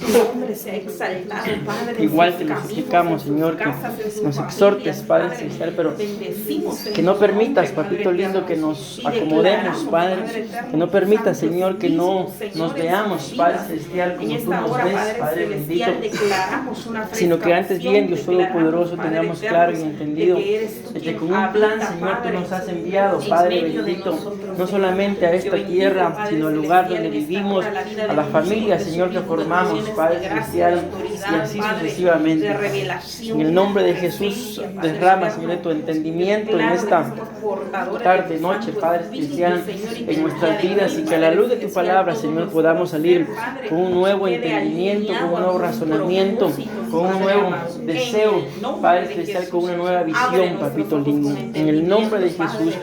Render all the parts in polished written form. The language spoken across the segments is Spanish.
tu nombre sea exaltado, Padre. Igual te lo suplicamos, Señor, que nos exhortes, Padre Celestial, pero que no permitas, Papito lindo, que nos acomodemos, Padre. Que no permitas, Señor, que no nos veamos, Padre Celestial, como tú nos ves, Padre bendito, sino que antes bien, Dios Todopoderoso, tengamos claro y entendido de que con un plan, Señor, tú nos has enviado, Padre bendito, no solamente a esta tierra, sino al lugar donde vivimos, a la familia, Señor, que formamos, Padre Celestial, y así sucesivamente. En el nombre de Jesús, derrama, Señor, tu entendimiento en esta tarde, noche, Padre Celestial, en nuestras vidas, y que a la luz de tu palabra, Señor, podamos salir con un nuevo entendimiento, con un nuevo razonamiento, con un nuevo deseo, Padre Celestial, con una nueva visión, Papito lindo. En el nombre de Jesús,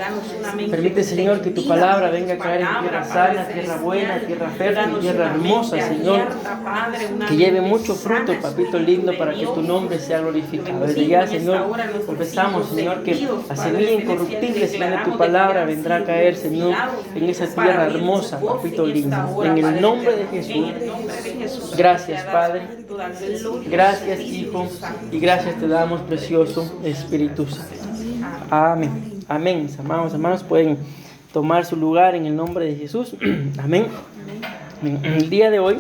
permite, Señor, que tu palabra venga a caer en tierra sana, tierra buena, tierra fértil, tierra hermosa, Señor, que lleve mucho fruto, Papito lindo, para que tu nombre sea glorificado. Desde ya, Señor, confesamos, Señor, que la semilla incorruptible, Señor, de tu palabra vendrá a caer, Señor, en esa tierra hermosa, Papito lindo. En el nombre de Jesús, gracias, Padre. Gracias, Hijo, y gracias te damos, precioso Espíritu Santo. Amén. Amén. Mis amados hermanos, pueden tomar su lugar en el nombre de Jesús. Amén. El día de hoy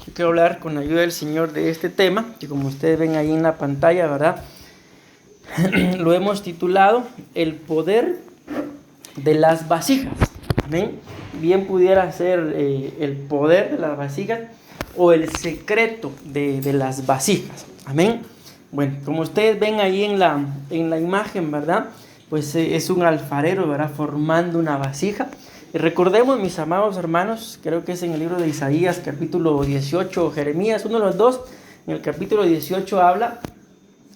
yo quiero hablar con la ayuda del Señor de este tema, que como ustedes ven ahí en la pantalla, ¿verdad? Lo hemos titulado El poder de las vasijas. Amén. Bien pudiera ser el poder de las vasijas o el secreto de las vasijas. Amén. Bueno, como ustedes ven ahí en la imagen, ¿verdad? Pues es un alfarero, ¿verdad? Formando una vasija. Y recordemos, mis amados hermanos, creo que es en el libro de Isaías, capítulo 18, Jeremías, uno de los dos, en el capítulo 18 habla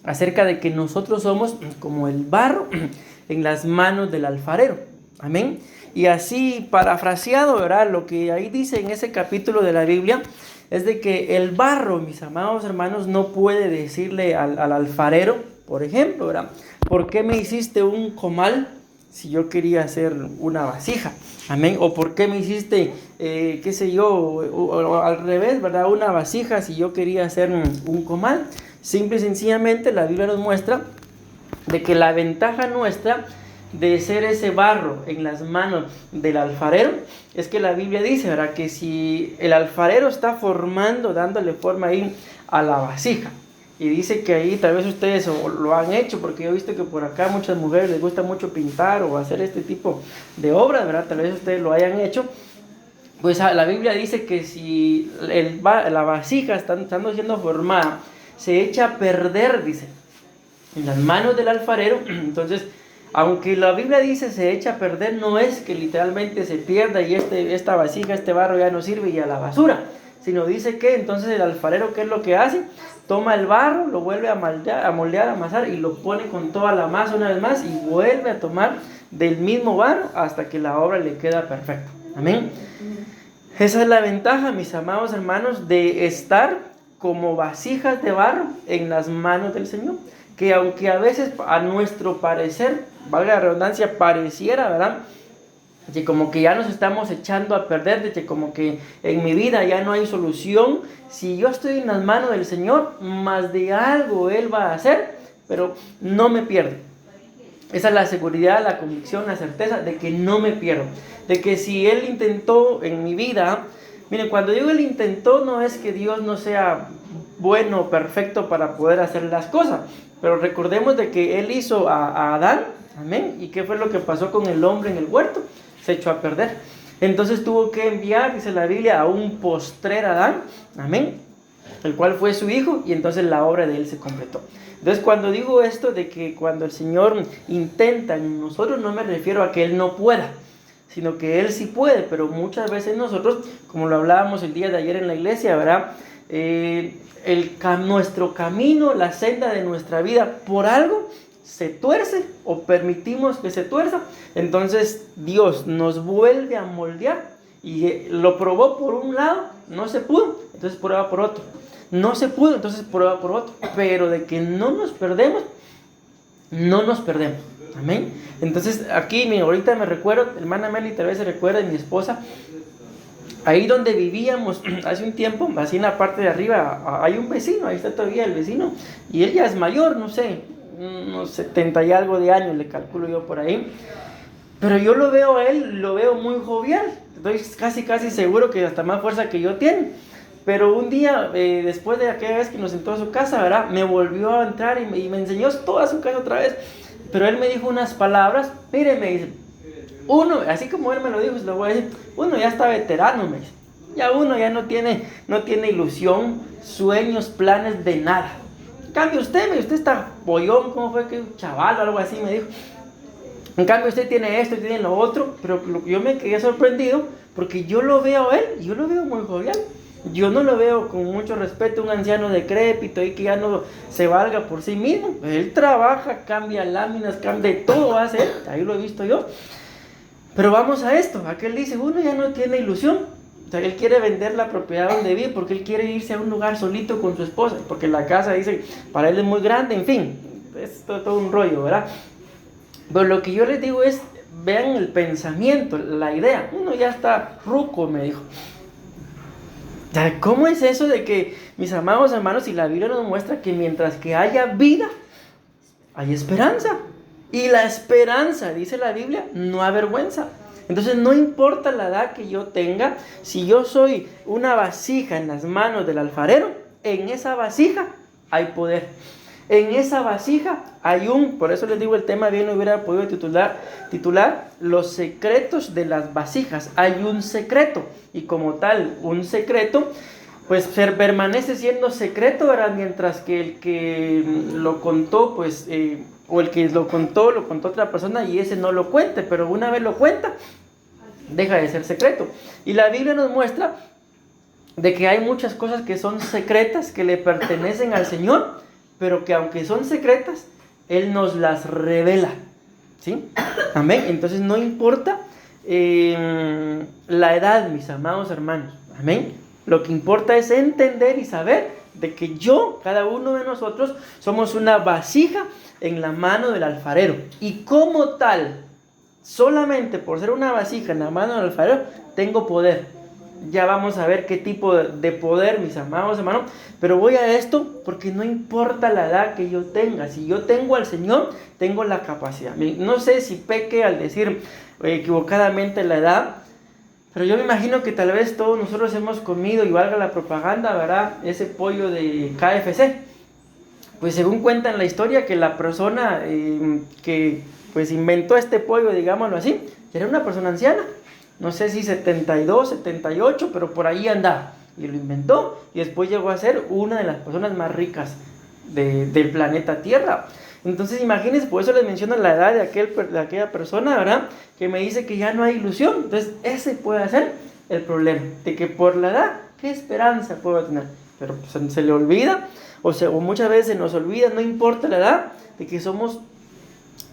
acerca de que nosotros somos como el barro en las manos del alfarero. Amén. Y así parafraseado, ¿verdad? Lo que ahí dice en ese capítulo de la Biblia es de que el barro, mis amados hermanos, no puede decirle al alfarero, por ejemplo, ¿verdad? ¿Por qué me hiciste un comal si yo quería hacer una vasija? Amén. O ¿por qué me hiciste, qué sé yo, o al revés, ¿verdad? Una vasija si yo quería hacer un comal. Simple y sencillamente la Biblia nos muestra de que la ventaja nuestra de ser ese barro en las manos del alfarero es que la Biblia dice, ¿verdad? Que si el alfarero está formando, dándole forma ahí a la vasija, y dice que ahí tal vez ustedes lo han hecho, porque yo he visto que por acá muchas mujeres les gusta mucho pintar o hacer este tipo de obras, ¿verdad? Tal vez ustedes lo hayan hecho. Pues la Biblia dice que si la vasija estando siendo formada se echa a perder, dice, en las manos del alfarero, entonces, aunque la Biblia dice se echa a perder, no es que literalmente se pierda y esta vasija, este barro ya no sirve y a la basura, sino dice que entonces el alfarero, ¿qué es lo que hace? Toma el barro, lo vuelve a moldear, a amasar y lo pone con toda la masa una vez más y vuelve a tomar del mismo barro hasta que la obra le queda perfecta. Amén. Esa es la ventaja, mis amados hermanos, de estar como vasijas de barro en las manos del Señor. Que aunque a veces a nuestro parecer, valga la redundancia, pareciera, ¿verdad? De como que ya nos estamos echando a perder, de que como que en mi vida ya no hay solución. Si yo estoy en las manos del Señor, más de algo Él va a hacer, pero no me pierdo. Esa es la seguridad, la convicción, la certeza de que no me pierdo. De que si Él intentó en mi vida, miren, cuando digo Él intentó, no es que Dios no sea bueno, perfecto para poder hacer las cosas. Pero recordemos de que Él hizo a Adán, amén. ¿Y qué fue lo que pasó con el hombre en el huerto? Se echó a perder. Entonces tuvo que enviar, dice la Biblia, a un postrer Adán, amén, el cual fue su hijo, y entonces la obra de Él se completó. Entonces cuando digo esto de que cuando el Señor intenta en nosotros, no me refiero a que Él no pueda, sino que Él sí puede, pero muchas veces nosotros, como lo hablábamos el día de ayer en la iglesia, ¿verdad? Nuestro camino, la senda de nuestra vida, por algo se tuerce o permitimos que se tuerza, entonces Dios nos vuelve a moldear y lo probó por un lado, no se pudo, entonces prueba por otro, no se pudo, entonces prueba por otro, pero de que no nos perdemos, no nos perdemos, amén. Entonces aquí, ahorita me recuerdo, hermana Meli tal vez se recuerda de mi esposa, ahí donde vivíamos hace un tiempo, así en la parte de arriba, hay un vecino, ahí está todavía el vecino, y él ya es mayor, no sé, unos 70 y algo de años, le calculo yo por ahí. Pero yo lo veo a él, lo veo muy jovial. Estoy casi seguro que hasta más fuerza que yo tiene. Pero un día, después de aquella vez que nos sentó a su casa, ¿verdad? Me volvió a entrar y me enseñó toda su casa otra vez. Pero él me dijo unas palabras. Mire, me dice, uno, así como él me lo dijo, se lo voy a decir, uno ya está veterano, me dice. Ya uno ya no tiene ilusión, sueños, planes de nada. En cambio usted está bollón, ¿cómo fue que chaval o algo así me dijo? En cambio usted tiene esto y tiene lo otro, pero yo me quedé sorprendido porque yo lo veo a él, yo lo veo muy jovial. Yo no lo veo con mucho respeto, un anciano decrépito y que ya no se valga por sí mismo. Él trabaja, cambia láminas, cambia de todo, hace él, ahí lo he visto yo. Pero vamos a esto, aquel dice, uno ya no tiene ilusión. O sea, él quiere vender la propiedad donde vive porque él quiere irse a un lugar solito con su esposa, porque la casa, dice, para él es muy grande, en fin, es todo un rollo, ¿verdad? Pero lo que yo les digo es, vean el pensamiento, la idea. Uno ya está ruco, me dijo. ¿Cómo es eso de que, mis amados hermanos, y la Biblia nos muestra que mientras que haya vida, hay esperanza? Y la esperanza, dice la Biblia, no avergüenza. Entonces no importa la edad que yo tenga, si yo soy una vasija en las manos del alfarero, en esa vasija hay poder. En esa vasija hay por eso les digo, el tema bien lo hubiera podido titular los secretos de las vasijas. Hay un secreto, y como tal, un secreto, pues permanece siendo secreto, ¿verdad? Mientras que el que lo contó, pues, o el que lo contó otra persona y ese no lo cuente, pero una vez lo cuenta, deja de ser secreto. Y la Biblia nos muestra de que hay muchas cosas que son secretas, que le pertenecen al Señor, pero que aunque son secretas, Él nos las revela, ¿sí? Amén. Entonces no importa la edad, mis amados hermanos, amén. Lo que importa es entender y saber de que cada uno de nosotros, somos una vasija en la mano del alfarero. Y como tal, solamente por ser una vasija en la mano del alfarero, tengo poder. Ya vamos a ver qué tipo de poder, mis amados hermanos. Pero voy a esto porque no importa la edad que yo tenga. Si yo tengo al Señor, tengo la capacidad. No sé si peque al decir equivocadamente la edad, pero yo me imagino que tal vez todos nosotros hemos comido, y valga la propaganda, ¿verdad? Ese pollo de KFC. Pues según cuentan la historia, que la persona que pues inventó este pollo, digámoslo así, era una persona anciana. No sé si 72, 78, pero por ahí andaba. Y lo inventó y después llegó a ser una de las personas más ricas del planeta Tierra. Entonces imagínense, por eso les menciono la edad de aquella persona, ¿verdad? Que me dice que ya no hay ilusión. Entonces ese puede ser el problema, de que por la edad, ¿qué esperanza puedo tener? Pero pues, se le olvida, o muchas veces se nos olvida, no importa la edad, de que somos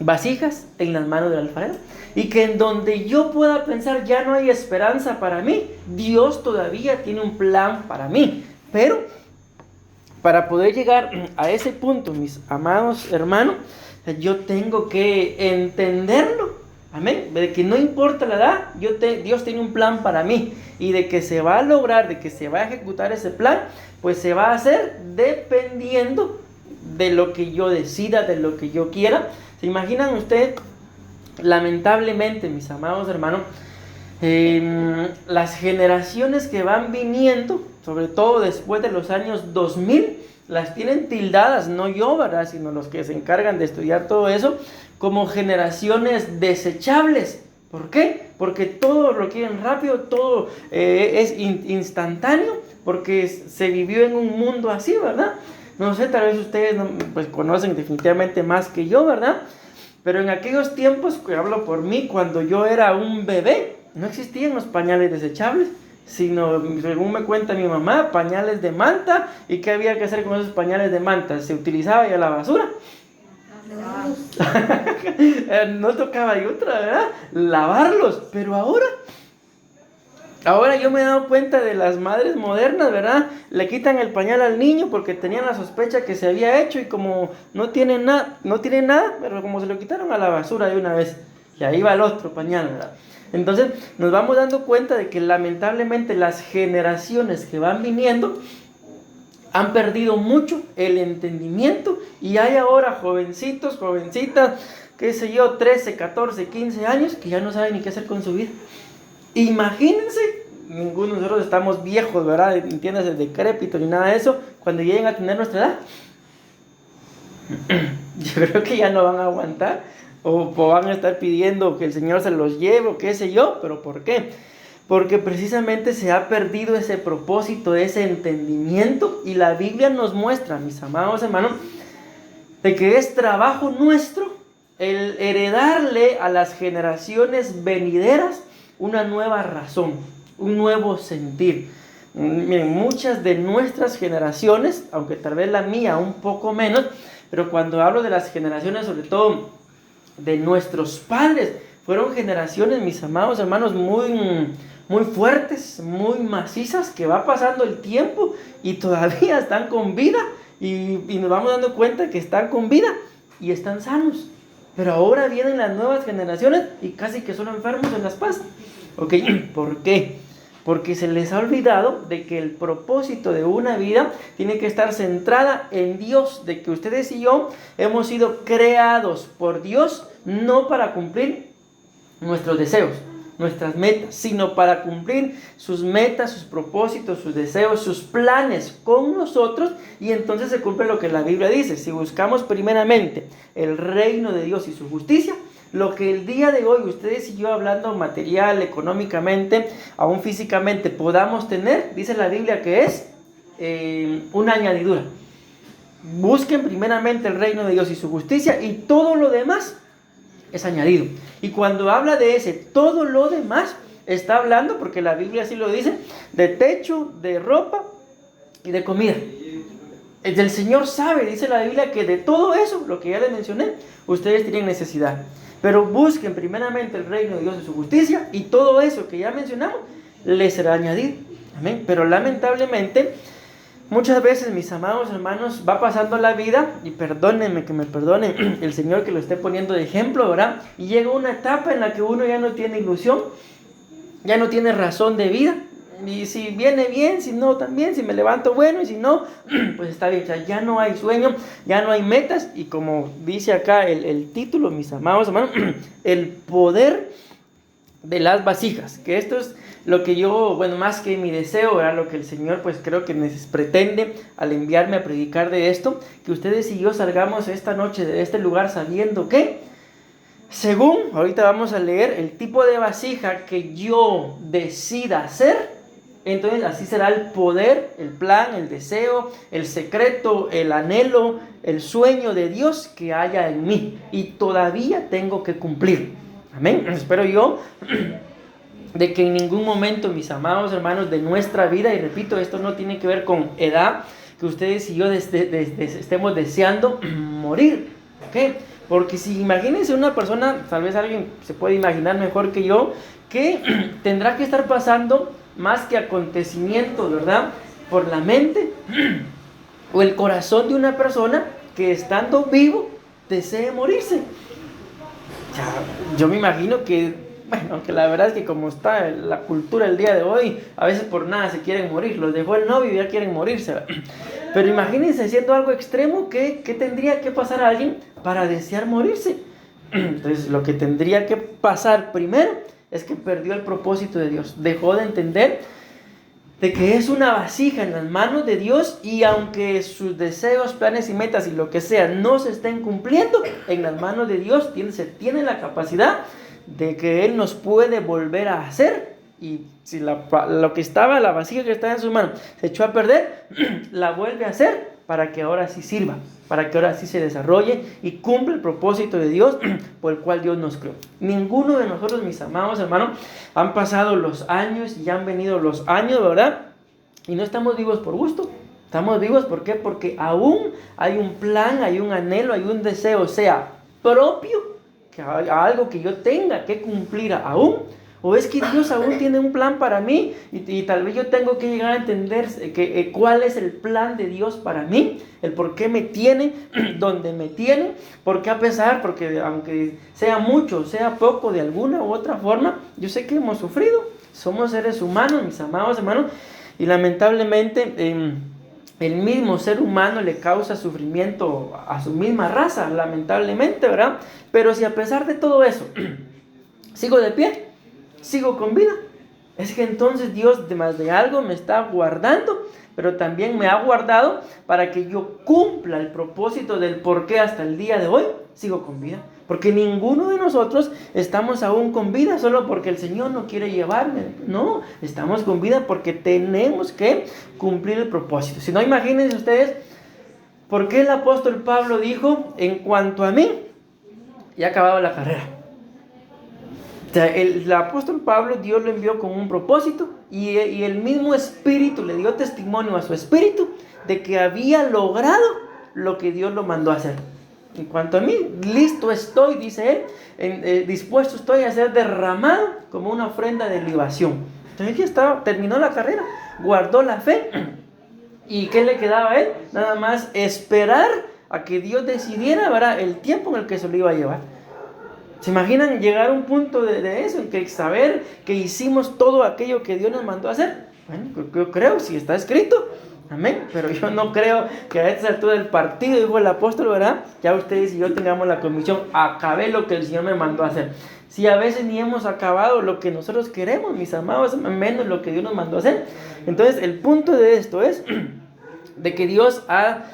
vasijas en las manos del alfarero, y que en donde yo pueda pensar ya no hay esperanza para mí, Dios todavía tiene un plan para mí. Pero para poder llegar a ese punto, mis amados hermanos, yo tengo que entenderlo, amén, de que no importa la edad, Dios tiene un plan para mí, y de que se va a lograr, de que se va a ejecutar ese plan, pues se va a hacer dependiendo de lo que yo decida, de lo que yo quiera. ¿Se imaginan ustedes? Lamentablemente, mis amados hermanos, las generaciones que van viniendo, sobre todo después de los años 2000, las tienen tildadas, no yo, ¿verdad?, sino los que se encargan de estudiar todo eso, como generaciones desechables. ¿Por qué? Porque todo lo quieren rápido, todo es instantáneo, porque se vivió en un mundo así, ¿verdad? No sé, tal vez ustedes pues conocen definitivamente más que yo, ¿verdad? Pero en aquellos tiempos, que hablo por mí, cuando yo era un bebé, no existían los pañales desechables, sino, según me cuenta mi mamá, pañales de manta. ¿Y qué había que hacer con esos pañales de manta? Se utilizaba ya la basura. No tocaba y otra, ¿verdad? Lavarlos. Pero ahora yo me he dado cuenta de las madres modernas, ¿verdad? Le quitan el pañal al niño porque tenían la sospecha que se había hecho, y como no tienen nada, pero como se lo quitaron a la basura de una vez, y ahí va el otro pañal, ¿verdad? Entonces nos vamos dando cuenta de que lamentablemente las generaciones que van viniendo han perdido mucho el entendimiento, y hay ahora jovencitos, jovencitas, qué sé yo, 13, 14, 15 años, que ya no saben ni qué hacer con su vida. Imagínense, ninguno de nosotros estamos viejos, ¿verdad? Entiéndase, decrépito ni nada de eso, cuando lleguen a tener nuestra edad. Yo creo que ya no van a aguantar, o van a estar pidiendo que el Señor se los lleve, o qué sé yo. ¿Pero por qué? Porque precisamente se ha perdido ese propósito, ese entendimiento, y la Biblia nos muestra, mis amados hermanos, de que es trabajo nuestro el heredarle a las generaciones venideras una nueva razón, un nuevo sentir. Miren, muchas de nuestras generaciones, aunque tal vez la mía un poco menos, pero cuando hablo de las generaciones, sobre todo de nuestros padres, fueron generaciones, mis amados hermanos, muy fuertes, muy macizas, que va pasando el tiempo y todavía están con vida, y nos vamos dando cuenta que están con vida y están sanos. Pero ahora vienen las nuevas generaciones y casi que son enfermos en las pastas. ¿Ok? ¿Por qué? Porque se les ha olvidado de que el propósito de una vida tiene que estar centrada en Dios, de que ustedes y yo hemos sido creados por Dios no para cumplir nuestros deseos, nuestras metas, sino para cumplir sus metas, sus propósitos, sus deseos, sus planes con nosotros. Y entonces se cumple lo que la Biblia dice: si buscamos primeramente el reino de Dios y su justicia, lo que el día de hoy ustedes y yo, hablando material, económicamente, aún físicamente, podamos tener, dice la Biblia que es una añadidura. Busquen primeramente el reino de Dios y su justicia, y todo lo demás es añadido. Y cuando habla de ese todo lo demás, está hablando, porque la Biblia así lo dice, de techo, de ropa y de comida. El Señor sabe, dice la Biblia, que de todo eso, lo que ya les mencioné, ustedes tienen necesidad. Pero busquen primeramente el reino de Dios y su justicia, y todo eso que ya mencionamos les será añadido. Amén. Pero lamentablemente, muchas veces, mis amados hermanos, va pasando la vida, y perdónenme que me perdonen el Señor que lo esté poniendo de ejemplo, ¿verdad? Y llega una etapa en la que uno ya no tiene ilusión, ya no tiene razón de vida. Y si viene bien, si no también, si me levanto bueno, y si no, pues está bien. O sea, ya no hay sueño, ya no hay metas, y como dice acá el título, mis amados hermanos, el poder de las vasijas, que esto es lo que yo, bueno, más que mi deseo, era lo que el Señor, pues creo que pretende al enviarme a predicar de esto, que ustedes y yo salgamos esta noche de este lugar sabiendo que, según, ahorita vamos a leer, el tipo de vasija que yo decida hacer, entonces así será el poder, el plan, el deseo, el secreto, el anhelo, el sueño de Dios que haya en mí, y todavía tengo que cumplir. Amén. Espero yo de que en ningún momento, mis amados hermanos, de nuestra vida, y repito, esto no tiene que ver con edad, que ustedes y yo estemos deseando morir, ¿ok? Porque si imagínense una persona, tal vez alguien se puede imaginar mejor que yo, que tendrá que estar pasando más que acontecimientos, ¿verdad?, por la mente o el corazón de una persona que, estando vivo, desee morirse. Yo me imagino que, bueno, que la verdad es que como está la cultura el día de hoy, a veces por nada se quieren morir. Los dejó el novio y ya quieren morirse, ¿verdad? Pero imagínense, siendo algo extremo, ¿qué tendría que pasar a alguien para desear morirse? Entonces, lo que tendría que pasar primero es que perdió el propósito de Dios. Dejó de entender de que es una vasija en las manos de Dios, y aunque sus deseos, planes y metas y lo que sea no se estén cumpliendo, en las manos de Dios se tiene la capacidad de que Él nos puede volver a hacer. Y si la vasija que estaba en sus manos se echó a perder, la vuelve a hacer para que ahora sí sirva, para que ahora sí se desarrolle y cumpla el propósito de Dios por el cual Dios nos creó. Ninguno de nosotros, mis amados hermanos, han pasado los años y han venido los años, ¿verdad? Y no estamos vivos por gusto. Estamos vivos, ¿por qué? Porque aún hay un plan, hay un anhelo, hay un deseo, sea propio, que algo que yo tenga que cumplir aún, ¿O es que Dios aún tiene un plan para mí? Y tal vez yo tengo que llegar a entender cuál es el plan de Dios para mí, el por qué me tiene donde me tiene, porque aunque sea mucho, sea poco, de alguna u otra forma, yo sé que hemos sufrido, somos seres humanos, mis amados hermanos, y lamentablemente el mismo ser humano le causa sufrimiento a su misma raza, lamentablemente, ¿verdad? Pero si a pesar de todo eso, sigo de pie, sigo con vida, es que entonces Dios de más de algo me está guardando, pero también me ha guardado para que yo cumpla el propósito del por qué hasta el día de hoy sigo con vida. Porque ninguno de nosotros estamos aún con vida solo porque el Señor no quiere llevarme. No, estamos con vida porque tenemos que cumplir el propósito. Si no, imagínense ustedes por qué el apóstol Pablo dijo: en cuanto a mí, ya he acabado la carrera. O sea, el apóstol Pablo, Dios lo envió con un propósito y el mismo Espíritu le dio testimonio a su espíritu de que había logrado lo que Dios lo mandó a hacer. En cuanto a mí, listo estoy, dice él, dispuesto estoy a ser derramado como una ofrenda de libación. Entonces ya terminó la carrera, guardó la fe. ¿Y qué le quedaba a él? Nada más esperar a que Dios decidiera, ¿verdad?, el tiempo en el que se lo iba a llevar. ¿Se imaginan llegar a un punto de eso, en que saber que hicimos todo aquello que Dios nos mandó a hacer? Bueno, yo creo, si está escrito, amén, pero yo no creo que a esta altura del partido, dijo el apóstol, ¿verdad?, ya ustedes y yo tengamos la convicción: acabé lo que el Señor me mandó a hacer. Si a veces ni hemos acabado lo que nosotros queremos, mis amados, menos lo que Dios nos mandó a hacer. Entonces el punto de esto es de que Dios ha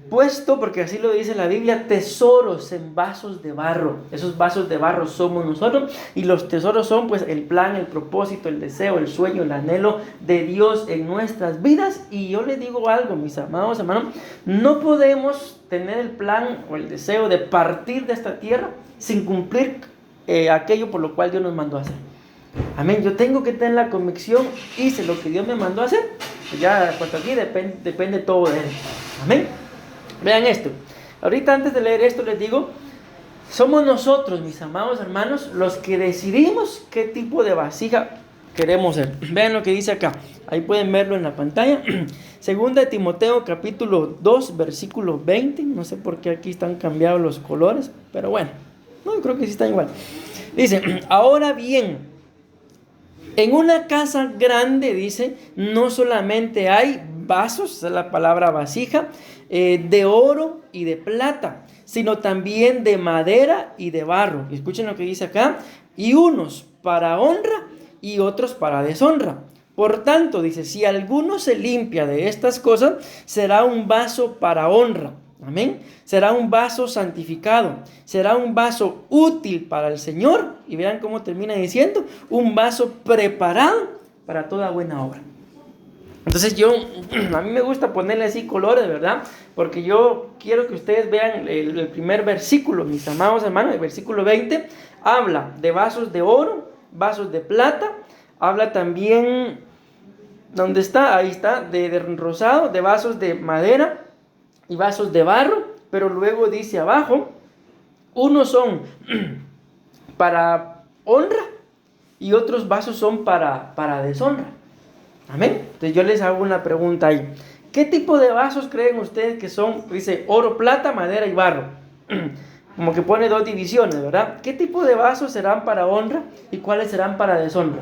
puesto, porque así lo dice la Biblia, tesoros en vasos de barro. Esos vasos de barro somos nosotros, y los tesoros son pues el plan, el propósito, el deseo, el sueño, el anhelo de Dios en nuestras vidas. Y yo les digo algo, mis amados hermanos, no podemos tener el plan o el deseo de partir de esta tierra sin cumplir aquello por lo cual Dios nos mandó a hacer. Amén. Yo tengo que tener la convicción: hice lo que Dios me mandó a hacer. Ya cuanto aquí depende todo de Él. Amén. Vean esto. Ahorita, antes de leer esto, les digo: somos nosotros, mis amados hermanos, los que decidimos qué tipo de vasija queremos ser. Vean lo que dice acá. Ahí pueden verlo en la pantalla. Segunda de Timoteo, capítulo 2, versículo 20. No sé por qué aquí están cambiados los colores, pero bueno, no, yo creo que sí están igual. Dice: ahora bien, en una casa grande, dice, no solamente hay vasos, esa es la palabra vasija, de oro y de plata, sino también de madera y de barro. Y escuchen lo que dice acá: y unos para honra y otros para deshonra. Por tanto, dice, si alguno se limpia de estas cosas, será un vaso para honra. Amén. Será un vaso santificado, será un vaso útil para el Señor. Y vean cómo termina diciendo: un vaso preparado para toda buena obra. Entonces a mí me gusta ponerle así colores, ¿verdad? Porque yo quiero que ustedes vean el primer versículo, mis amados hermanos. El versículo 20 habla de vasos de oro, vasos de plata. Habla también, ¿dónde está? Ahí está, de rosado, de vasos de madera y vasos de barro. Pero luego dice abajo: unos son para honra y otros vasos son para deshonra. Amén. Entonces yo les hago una pregunta ahí: ¿qué tipo de vasos creen ustedes que son? Dice oro, plata, madera y barro. Como que pone dos divisiones, ¿verdad? ¿Qué tipo de vasos serán para honra y cuáles serán para deshonra?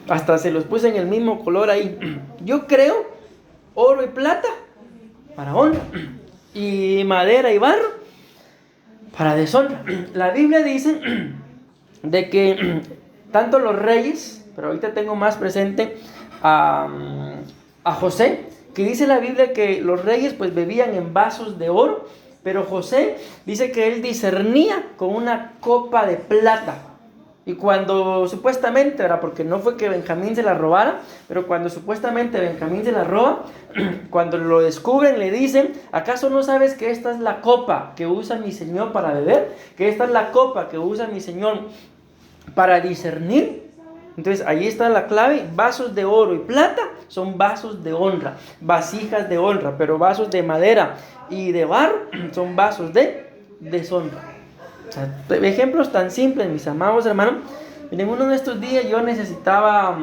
Hasta se los puse en el mismo color ahí. Yo creo oro y plata para honra, y madera y barro para deshonra. La Biblia dice de que tanto los reyes, pero ahorita tengo más presente a José, que dice la Biblia que los reyes pues bebían en vasos de oro, pero José dice que él discernía con una copa de plata. Y cuando supuestamente, ¿verdad?, porque no fue que Benjamín se la robara, pero cuando supuestamente Benjamín se la roba, cuando lo descubren le dicen: ¿acaso no sabes que esta es la copa que usa mi Señor para beber? Que esta es la copa que usa mi Señor para discernir. Entonces ahí está la clave: vasos de oro y plata son vasos de honra, vasijas de honra, pero vasos de madera y de barro son vasos de deshonra. O sea, ejemplos tan simples, mis amados hermanos. En uno de estos días yo necesitaba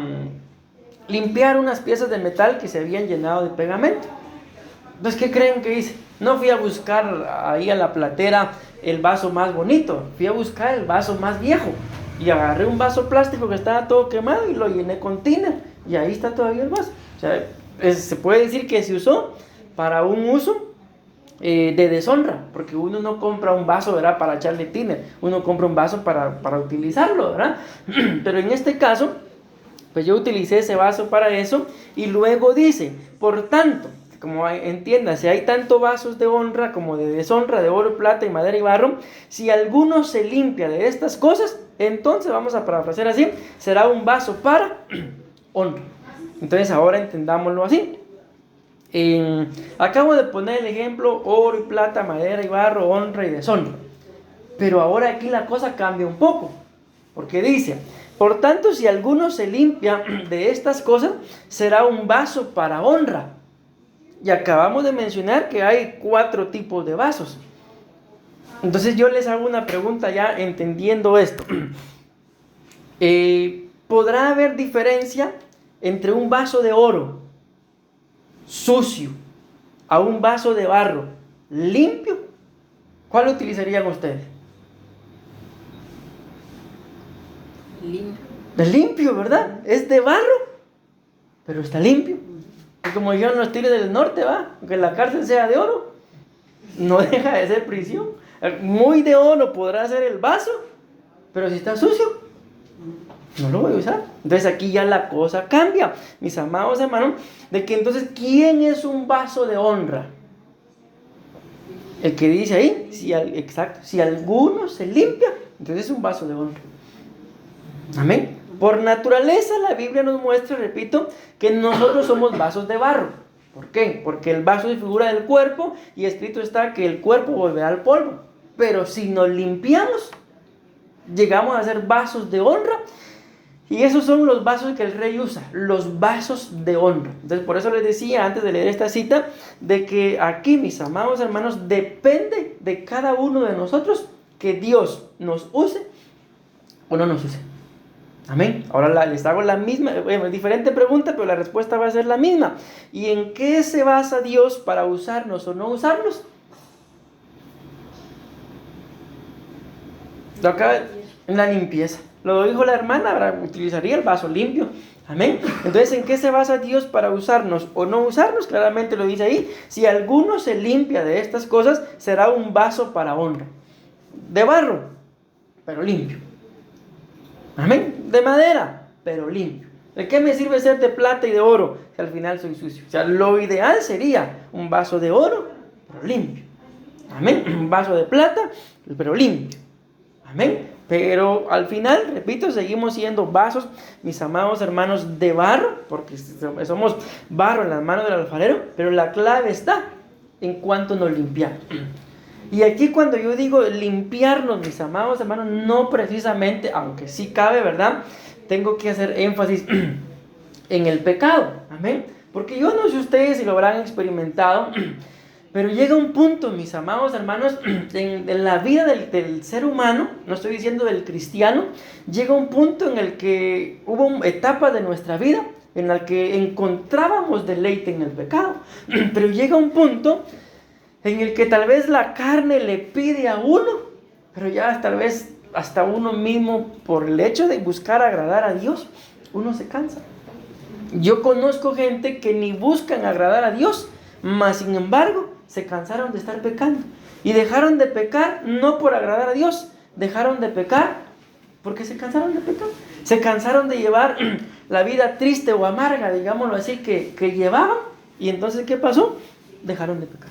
limpiar unas piezas de metal que se habían llenado de pegamento. Entonces, ¿qué creen que hice? No fui a buscar ahí a la platera el vaso más bonito, fui a buscar el vaso más viejo. Y agarré un vaso plástico que estaba todo quemado y lo llené con tiner. Y ahí está todavía el vaso. O sea, se puede decir que se usó para un uso de deshonra, porque uno no compra un vaso, ¿verdad?, para echarle tiner, uno compra un vaso para utilizarlo, ¿verdad? Pero en este caso, pues yo utilicé ese vaso para eso, y luego dice, por tanto, como entiéndase, hay tanto vasos de honra como de deshonra, de oro, plata y madera y barro. Si alguno se limpia de estas cosas, entonces, vamos a parafrasear así, será un vaso para honra. Entonces ahora entendámoslo así. Acabo de poner el ejemplo: oro y plata, madera y barro, honra y deshonra. Pero ahora aquí la cosa cambia un poco, porque dice, por tanto, si alguno se limpia de estas cosas, será un vaso para honra. Y acabamos de mencionar que hay 4 tipos de vasos. Entonces yo les hago una pregunta ya entendiendo esto. ¿Podrá haber diferencia entre un vaso de oro sucio a un vaso de barro limpio? ¿Cuál utilizarían ustedes? Limpio. Es limpio, ¿verdad? Es de barro, pero está limpio. Y como dijeron los tigres del norte, ¿va? Aunque la cárcel sea de oro, no deja de ser prisión. Muy de oro podrá ser el vaso, pero si está sucio, no lo voy a usar. Entonces aquí ya la cosa cambia, mis amados hermanos, de que entonces, ¿quién es un vaso de honra? El que dice ahí, exacto, si alguno se limpia, entonces es un vaso de honra. Amén. Por naturaleza la Biblia nos muestra, repito, que nosotros somos vasos de barro. ¿Por qué? Porque el vaso es figura del cuerpo, y escrito está que el cuerpo volverá al polvo. Pero si nos limpiamos, llegamos a ser vasos de honra. Y esos son los vasos que el rey usa, los vasos de honra. Entonces, por eso les decía antes de leer esta cita, de que aquí, mis amados hermanos, depende de cada uno de nosotros que Dios nos use o no nos use. Amén. Ahora les hago la misma, diferente pregunta, pero la respuesta va a ser la misma. ¿Y en qué se basa Dios para usarnos o no usarnos? Acá, en la limpieza. Lo dijo la hermana, utilizaría el vaso limpio. Amén. Entonces, ¿en qué se basa Dios para usarnos o no usarnos? Claramente lo dice ahí. Si alguno se limpia de estas cosas, será un vaso para honra. De barro, pero limpio. Amén. De madera, pero limpio. ¿De qué me sirve ser de plata y de oro si al final soy sucio? O sea, lo ideal sería un vaso de oro, pero limpio. Amén. Un vaso de plata, pero limpio. Amén. Pero al final, repito, seguimos siendo vasos, mis amados hermanos, de barro, porque somos barro en las manos del alfarero, pero la clave está en cuanto nos limpiamos. Y aquí cuando yo digo limpiarnos, mis amados hermanos, no precisamente, aunque sí cabe, ¿verdad?, tengo que hacer énfasis en el pecado. Amén. Porque yo no sé ustedes si lo habrán experimentado, pero llega un punto, mis amados hermanos, en la vida del ser humano, no estoy diciendo del cristiano, llega un punto en el que hubo etapas de nuestra vida en la que encontrábamos deleite en el pecado. Pero llega un punto en el que tal vez la carne le pide a uno, pero ya tal vez hasta uno mismo, por el hecho de buscar agradar a Dios, uno se cansa. Yo conozco gente que ni buscan agradar a Dios, mas sin embargo se cansaron de estar pecando y dejaron de pecar no por agradar a Dios, dejaron de pecar porque se cansaron de pecar, se cansaron de llevar la vida triste o amarga, digámoslo así, que llevaban, y entonces ¿qué pasó? Dejaron de pecar.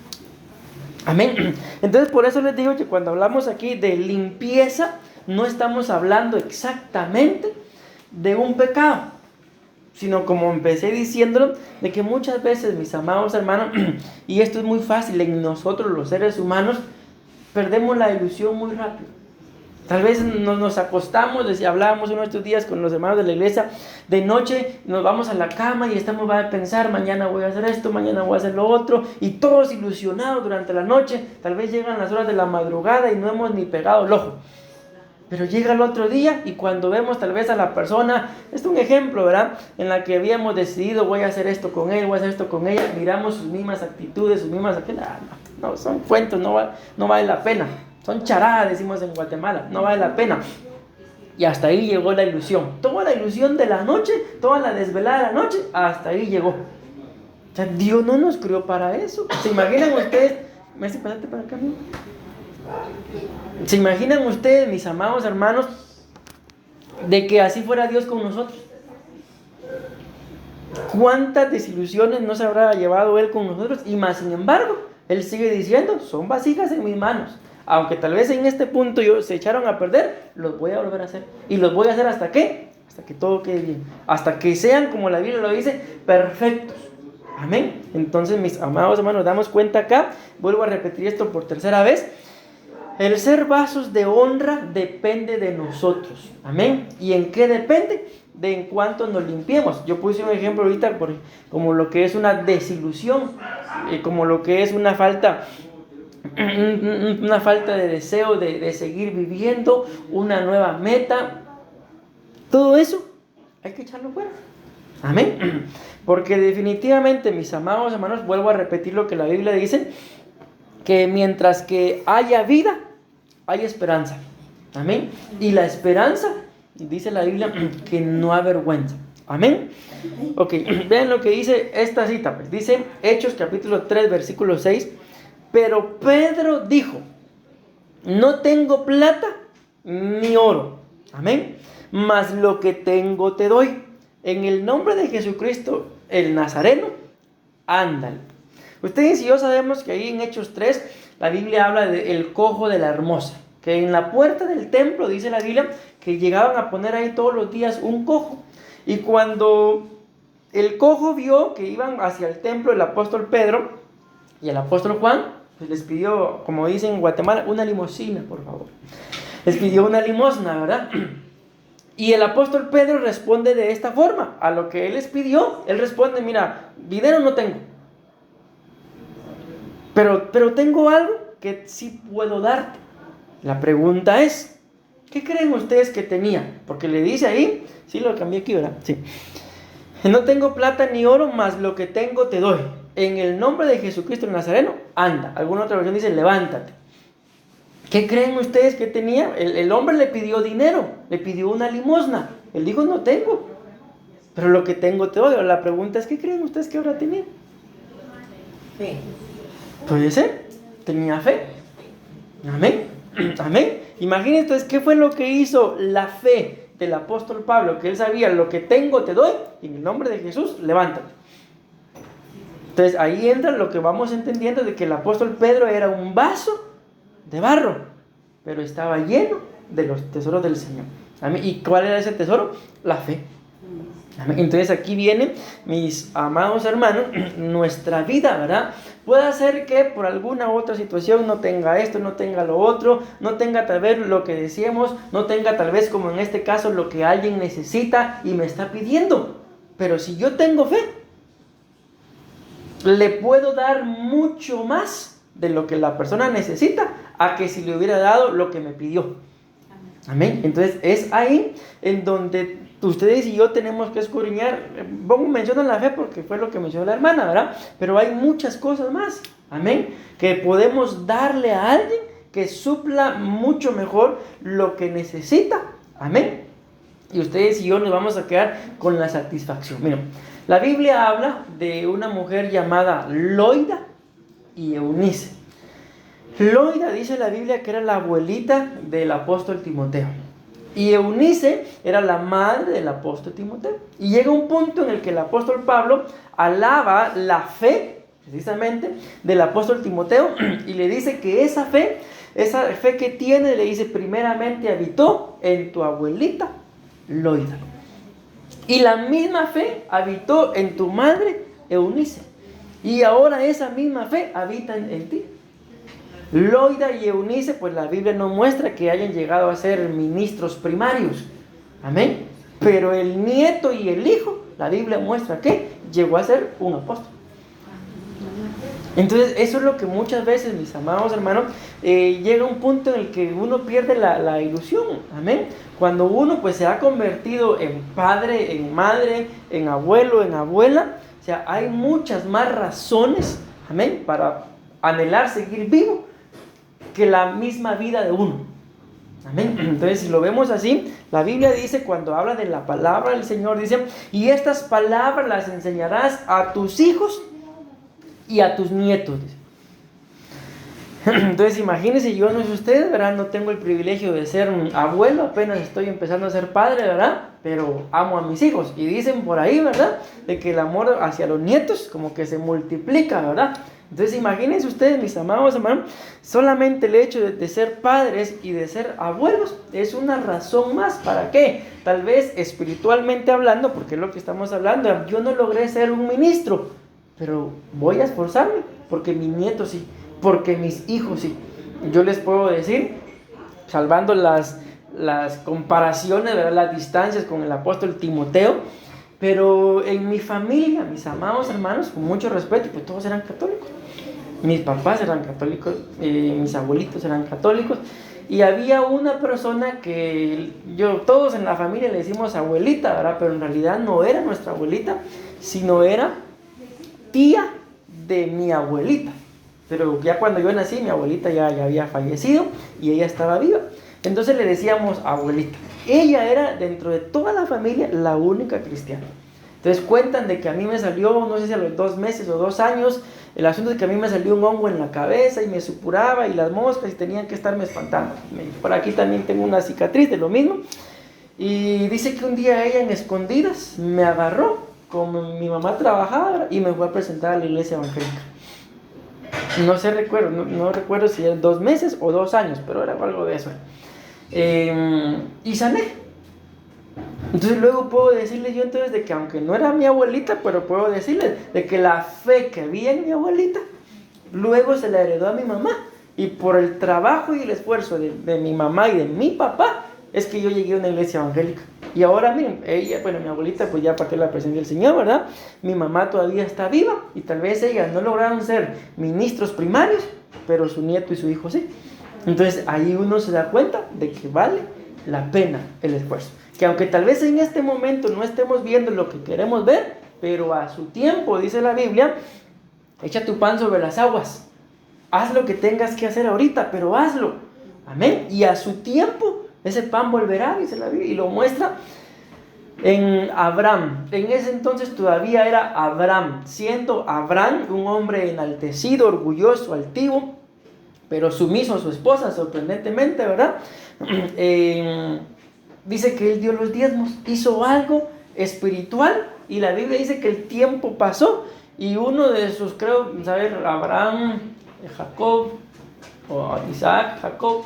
Amén. Entonces por eso les digo que cuando hablamos aquí de limpieza, no estamos hablando exactamente de un pecado, sino como empecé diciéndolo, de que muchas veces, mis amados hermanos, y esto es muy fácil en nosotros los seres humanos, perdemos la ilusión muy rápido. Tal vez nos acostamos, hablábamos uno de estos días con los hermanos de la iglesia, de noche nos vamos a la cama y estamos a pensar, mañana voy a hacer esto, mañana voy a hacer lo otro, y todos ilusionados durante la noche. Tal vez llegan las horas de la madrugada y no hemos ni pegado el ojo. Pero llega el otro día y cuando vemos tal vez a la persona, es un ejemplo, ¿verdad? En la que habíamos decidido, voy a hacer esto con él, voy a hacer esto con ella, miramos sus mismas actitudes, sus mismas... No, son cuentos, no vale la pena. Son charadas, decimos en Guatemala, no vale la pena. Y hasta ahí llegó la ilusión. Toda la ilusión de la noche, toda la desvelada de la noche, hasta ahí llegó. O sea, Dios no nos crió para eso. ¿Se imaginan ustedes? Messi, pásate para acá, amigo. ¿Se imaginan ustedes, mis amados hermanos, de que así fuera Dios con nosotros? ¿Cuántas desilusiones no se habrá llevado Él con nosotros? Y más sin embargo, Él sigue diciendo, son vasijas en mis manos. Aunque tal vez en este punto se echaron a perder, los voy a volver a hacer. ¿Y los voy a hacer hasta qué? Hasta que todo quede bien. Hasta que sean, como la Biblia lo dice, perfectos. Amén. Entonces, mis amados hermanos, nos damos cuenta acá, vuelvo a repetir esto por tercera vez. El ser vasos de honra depende de nosotros. Amén. ¿Y en qué depende? De en cuanto nos limpiemos. Yo puse un ejemplo ahorita como lo que es una desilusión, como lo que es una falta de deseo de seguir viviendo, una nueva meta. Todo eso hay que echarlo fuera. Amén. Porque definitivamente, mis amados hermanos, vuelvo a repetir lo que la Biblia dice, que mientras que haya vida, hay esperanza. Amén. Y la esperanza, dice la Biblia, que no avergüenza. Amén. Ok, vean lo que dice esta cita. Pues dice Hechos capítulo 3, versículo 6. Pero Pedro dijo, no tengo plata ni oro. Amén. Mas lo que tengo te doy. En el nombre de Jesucristo, el Nazareno, ándale. Ustedes y yo sabemos que ahí en Hechos 3, la Biblia habla del cojo de la hermosa. Que en la puerta del templo, dice la Biblia, que llegaban a poner ahí todos los días un cojo. Y cuando el cojo vio que iban hacia el templo el apóstol Pedro y el apóstol Juan, pues les pidió, como dicen en Guatemala, una limosina, por favor. Les pidió una limosna, ¿verdad? Y el apóstol Pedro responde de esta forma. A lo que él les pidió, él responde, mira, dinero no tengo. Pero tengo algo que sí puedo darte. La pregunta es, ¿qué creen ustedes que tenía? Porque le dice ahí, sí lo cambié aquí, ¿verdad? Sí. No tengo plata ni oro, mas lo que tengo te doy. En el nombre de Jesucristo el Nazareno, anda. Alguna otra versión dice, levántate. ¿Qué creen ustedes que tenía? El hombre le pidió dinero, le pidió una limosna. Él dijo, no tengo, pero lo que tengo te doy. La pregunta es, ¿qué creen ustedes que ahora tenía? Fe. Puede ser, tenía fe. Amén, amén. Imagínense entonces, ¿qué fue lo que hizo la fe del apóstol Pablo? Que él sabía, lo que tengo te doy, y en el nombre de Jesús, levántate. Entonces ahí entra lo que vamos entendiendo de que el apóstol Pedro era un vaso de barro, pero estaba lleno de los tesoros del Señor. Amén. ¿Y cuál era ese tesoro? La fe. Amén. Entonces aquí viene, mis amados hermanos, nuestra vida, ¿verdad? Puede ser que por alguna otra situación no tenga esto, no tenga lo otro, no tenga tal vez lo que decíamos, no tenga tal vez como en este caso lo que alguien necesita y me está pidiendo. Pero si yo tengo fe, le puedo dar mucho más de lo que la persona necesita a que si le hubiera dado lo que me pidió. Amén. Entonces es ahí en donde ustedes y yo tenemos que escudriñar. Mencionan la fe porque fue lo que mencionó la hermana, ¿verdad? Pero hay muchas cosas más. Amén. Que podemos darle a alguien que supla mucho mejor lo que necesita. Amén. Y ustedes y yo nos vamos a quedar con la satisfacción. Miren, la Biblia habla de una mujer llamada Loida y Eunice. Loida dice la Biblia que era la abuelita del apóstol Timoteo. Y Eunice era la madre del apóstol Timoteo. Y llega un punto en el que el apóstol Pablo alaba la fe, precisamente, del apóstol Timoteo. Y le dice que esa fe que tiene, le dice, primeramente habitó en tu abuelita Loida. Y la misma fe habitó en tu madre Eunice. Y ahora esa misma fe habita en ti. Loida y Eunice, pues la Biblia no muestra que hayan llegado a ser ministros primarios. Amén. Pero el nieto y el hijo, la Biblia muestra que llegó a ser un apóstol. Entonces eso es lo que muchas veces, mis amados hermanos, llega un punto en el que uno pierde la ilusión. Amén. Cuando uno pues se ha convertido en padre, en madre, en abuelo, en abuela, o sea, hay muchas más razones, amén, para anhelar seguir vivo que la misma vida de uno. Amén. Entonces, si lo vemos así, la Biblia dice, cuando habla de la palabra del Señor, dice, y estas palabras las enseñarás a tus hijos y a tus nietos. Entonces, imagínense, yo no sé ustedes, ¿verdad? No tengo el privilegio de ser un abuelo, apenas estoy empezando a ser padre, ¿verdad? Pero amo a mis hijos. Y dicen por ahí, ¿verdad? De que el amor hacia los nietos como que se multiplica, ¿verdad? Entonces, imagínense ustedes, mis amados hermanos, solamente el hecho de ser padres y de ser abuelos es una razón más. ¿Para qué? Tal vez espiritualmente hablando, porque es lo que estamos hablando, yo no logré ser un ministro, pero voy a esforzarme, porque mis nietos sí, porque mis hijos sí. Yo les puedo decir, salvando las comparaciones, ¿verdad? Las distancias con el apóstol Timoteo, pero en mi familia, mis amados hermanos, con mucho respeto, pues todos eran católicos. Mis papás eran católicos, mis abuelitos eran católicos, y había una persona que todos en la familia le decimos abuelita, ¿verdad? Pero en realidad no era nuestra abuelita, sino era tía de mi abuelita. Pero ya cuando yo nací, mi abuelita ya había fallecido y ella estaba viva. Entonces le decíamos abuelita. Ella era, dentro de toda la familia, la única cristiana. Entonces cuentan de que a mí me salió, no sé si a los 2 meses o 2 años, el asunto es que a mí me salió un hongo en la cabeza y me supuraba y las moscas y tenían que estarme espantando. Por aquí también tengo una cicatriz de lo mismo. Y dice que un día ella en escondidas me agarró, como mi mamá trabajaba, y me fue a presentar a la iglesia evangélica. No recuerdo si eran 2 meses o 2 años, pero era algo de eso. Y sané. Entonces luego puedo decirles yo entonces de que aunque no era mi abuelita, pero puedo decirles de que la fe que había en mi abuelita, luego se la heredó a mi mamá. Y por el trabajo y el esfuerzo de mi mamá y de mi papá, es que yo llegué a una iglesia evangélica. Y ahora miren, mi abuelita pues ya partió la presencia del Señor, ¿verdad? Mi mamá todavía está viva y tal vez ellas no lograron ser ministros primarios, pero su nieto y su hijo sí. Entonces ahí uno se da cuenta de que vale la pena el esfuerzo. Que aunque tal vez en este momento no estemos viendo lo que queremos ver, pero a su tiempo, dice la Biblia, echa tu pan sobre las aguas. Haz lo que tengas que hacer ahorita, pero hazlo. Amén. Y a su tiempo, ese pan volverá, dice la Biblia, y lo muestra en Abraham. En ese entonces todavía era Abraham, siendo Abraham un hombre enaltecido, orgulloso, altivo, pero sumiso a su esposa, sorprendentemente, ¿verdad? Dice que él dio los diezmos, hizo algo espiritual, y la Biblia dice que el tiempo pasó, y uno de sus, creo, Abraham, Jacob, o Isaac, Jacob,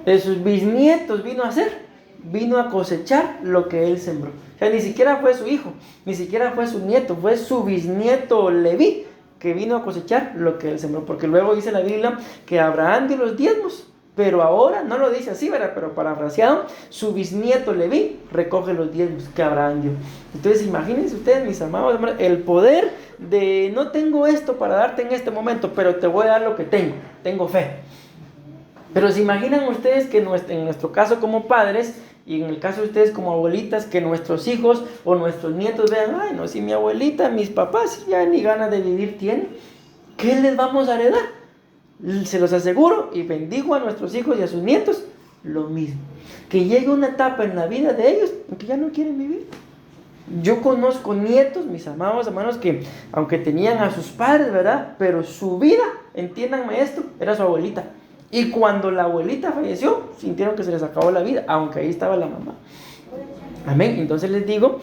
de sus bisnietos vino a cosechar lo que él sembró. O sea, ni siquiera fue su hijo, ni siquiera fue su nieto, fue su bisnieto Leví que vino a cosechar lo que él sembró, porque luego dice la Biblia que Abraham dio los diezmos, pero ahora, no lo dice así, ¿verdad? Pero parafraseado, su bisnieto Leví recoge los diezmos que Abraham dio. Entonces imagínense ustedes, mis amados hermanos, el poder de no tengo esto para darte en este momento, pero te voy a dar lo que tengo fe. Pero se imaginan ustedes que en nuestro caso como padres, y en el caso de ustedes como abuelitas, que nuestros hijos o nuestros nietos vean, ay no, si mi abuelita, mis papás ya ni ganas de vivir tienen, ¿qué les vamos a heredar? Se los aseguro y bendigo a nuestros hijos y a sus nietos lo mismo, que llegue una etapa en la vida de ellos en que ya no quieren vivir. Yo conozco nietos, mis amados hermanos, que aunque tenían a sus padres, ¿verdad? Pero su vida, entiéndanme esto, era su abuelita. Y cuando la abuelita falleció, sintieron que se les acabó la vida, aunque ahí estaba la mamá. Amén. Entonces les digo,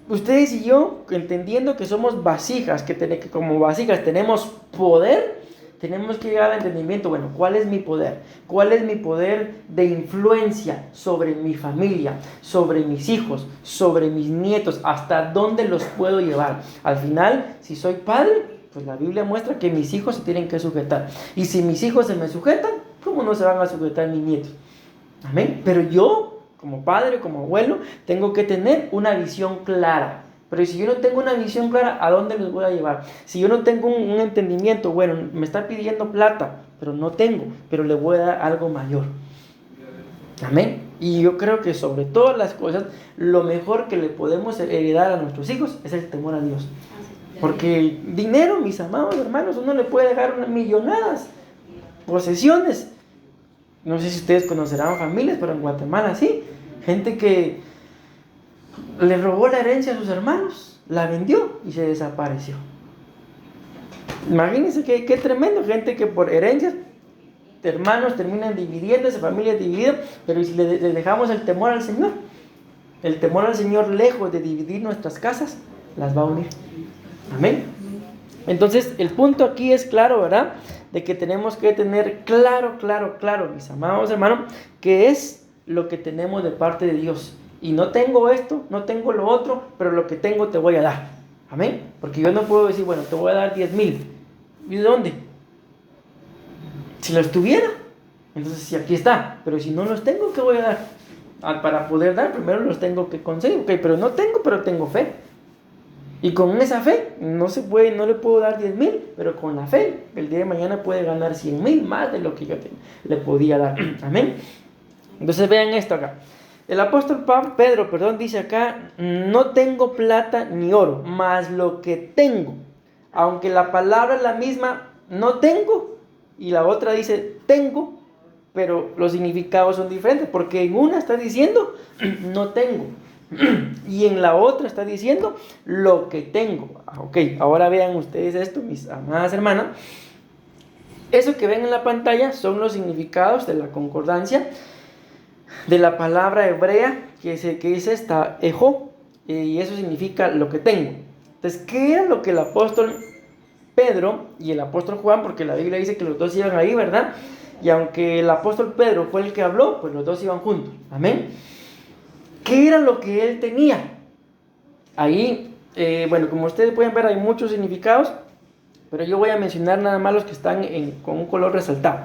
ustedes y yo, entendiendo que somos vasijas, que como vasijas tenemos poder, tenemos que llegar al entendimiento, bueno, ¿cuál es mi poder? ¿Cuál es mi poder de influencia sobre mi familia, sobre mis hijos, sobre mis nietos? ¿Hasta dónde los puedo llevar? Al final, si soy padre, Pues la Biblia muestra que mis hijos se tienen que sujetar. Y si mis hijos se me sujetan, ¿cómo no se van a sujetar mis nietos? Amén. Pero yo, como padre, como abuelo, tengo que tener una visión clara. Pero si yo no tengo una visión clara, ¿a dónde los voy a llevar? Si yo no tengo un entendimiento, bueno, me está pidiendo plata, pero no tengo, pero le voy a dar algo mayor. Amén. Y yo creo que sobre todas las cosas, lo mejor que le podemos heredar a nuestros hijos es el temor a Dios. Porque dinero, mis amados hermanos, uno le puede dejar unas millonadas, posesiones. No sé si ustedes conocerán familias, pero en Guatemala sí. Gente que le robó la herencia a sus hermanos, la vendió y se desapareció. Imagínense qué tremendo. Gente que por herencias, hermanos terminan dividiéndose, familias divididas. Pero si le dejamos el temor al Señor, el temor al Señor, lejos de dividir nuestras casas, las va a unir. Amén. Entonces el punto aquí es claro, ¿verdad? De que tenemos que tener claro, mis amados hermanos, que es lo que tenemos de parte de Dios. Y no tengo esto, no tengo lo otro, pero lo que tengo te voy a dar. Amén. Porque yo no puedo decir, bueno, te voy a dar 10,000. ¿Y de dónde? Si los tuviera, entonces sí, aquí está. Pero si no los tengo, ¿qué voy a dar? Para poder dar, primero los tengo que conseguir. Ok, pero no tengo, pero tengo fe. Y con esa fe, no le puedo dar 10,000, pero con la fe, el día de mañana puede ganar 100,000 más de lo que yo le podía dar. Amén. Entonces vean esto acá. El apóstol Pedro, dice acá, no tengo plata ni oro, mas lo que tengo. Aunque la palabra es la misma, no tengo, y la otra dice tengo, pero los significados son diferentes, porque en una está diciendo no tengo, y en la otra está diciendo lo que tengo. Ok, ahora vean ustedes esto, mis amadas hermanas. Eso que ven en la pantalla son los significados de la concordancia de la palabra hebrea que dice esta ejo, y eso significa lo que tengo. Entonces, ¿qué era lo que el apóstol Pedro y el apóstol Juan, porque la Biblia dice que los dos iban ahí, ¿verdad? Y aunque el apóstol Pedro fue el que habló, pues los dos iban juntos. Amén. ¿Qué era lo que él tenía? Ahí, bueno, como ustedes pueden ver, hay muchos significados, pero yo voy a mencionar nada más los que están con un color resaltado.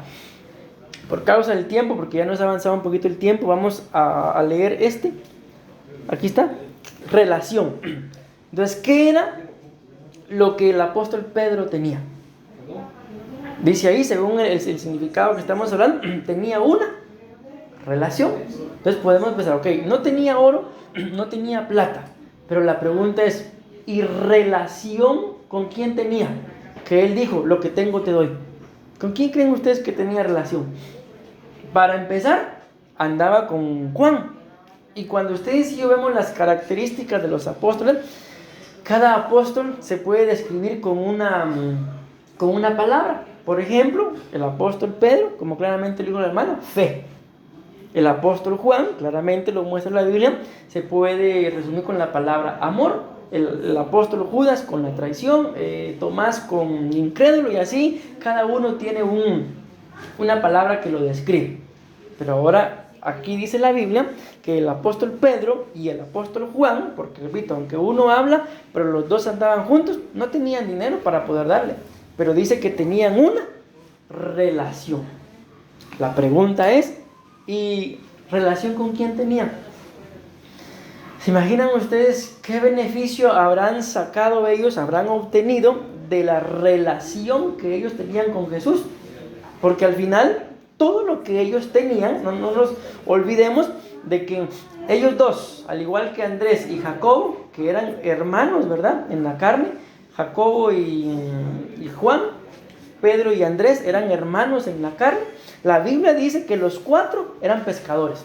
Por causa del tiempo, porque ya nos ha avanzado un poquito el tiempo, vamos a leer este. Aquí está, relación. Entonces, ¿qué era lo que el apóstol Pedro tenía? Dice ahí, según el significado que estamos hablando, tenía una relación. Entonces podemos pensar, ok, no tenía oro, no tenía plata, pero la pregunta es, ¿y relación con quién tenía? Que él dijo, lo que tengo te doy. ¿Con quién creen ustedes que tenía relación? Para empezar, andaba con Juan. Y cuando ustedes y yo vemos las características de los apóstoles, cada apóstol se puede describir con una palabra. Por ejemplo, el apóstol Pedro, como claramente lo dijo el hermano, fe. El apóstol Juan, claramente lo muestra la Biblia, se puede resumir con la palabra amor. El apóstol Judas con la traición, Tomás con incrédulo, y así cada uno tiene una palabra que lo describe. Pero ahora aquí dice la Biblia que el apóstol Pedro y el apóstol Juan, porque repito, aunque uno habla, pero los dos andaban juntos, no tenían dinero para poder darle, pero dice que tenían una relación. La pregunta es, ¿y relación con quién tenían? ¿Se imaginan ustedes qué beneficio habrán sacado ellos, habrán obtenido de la relación que ellos tenían con Jesús? Porque al final, todo lo que ellos tenían, no nos olvidemos de que ellos dos, al igual que Andrés y Jacobo, que eran hermanos, ¿verdad? En la carne, Jacobo y Juan, Pedro y Andrés eran hermanos en la carne. La Biblia dice que los cuatro eran pescadores.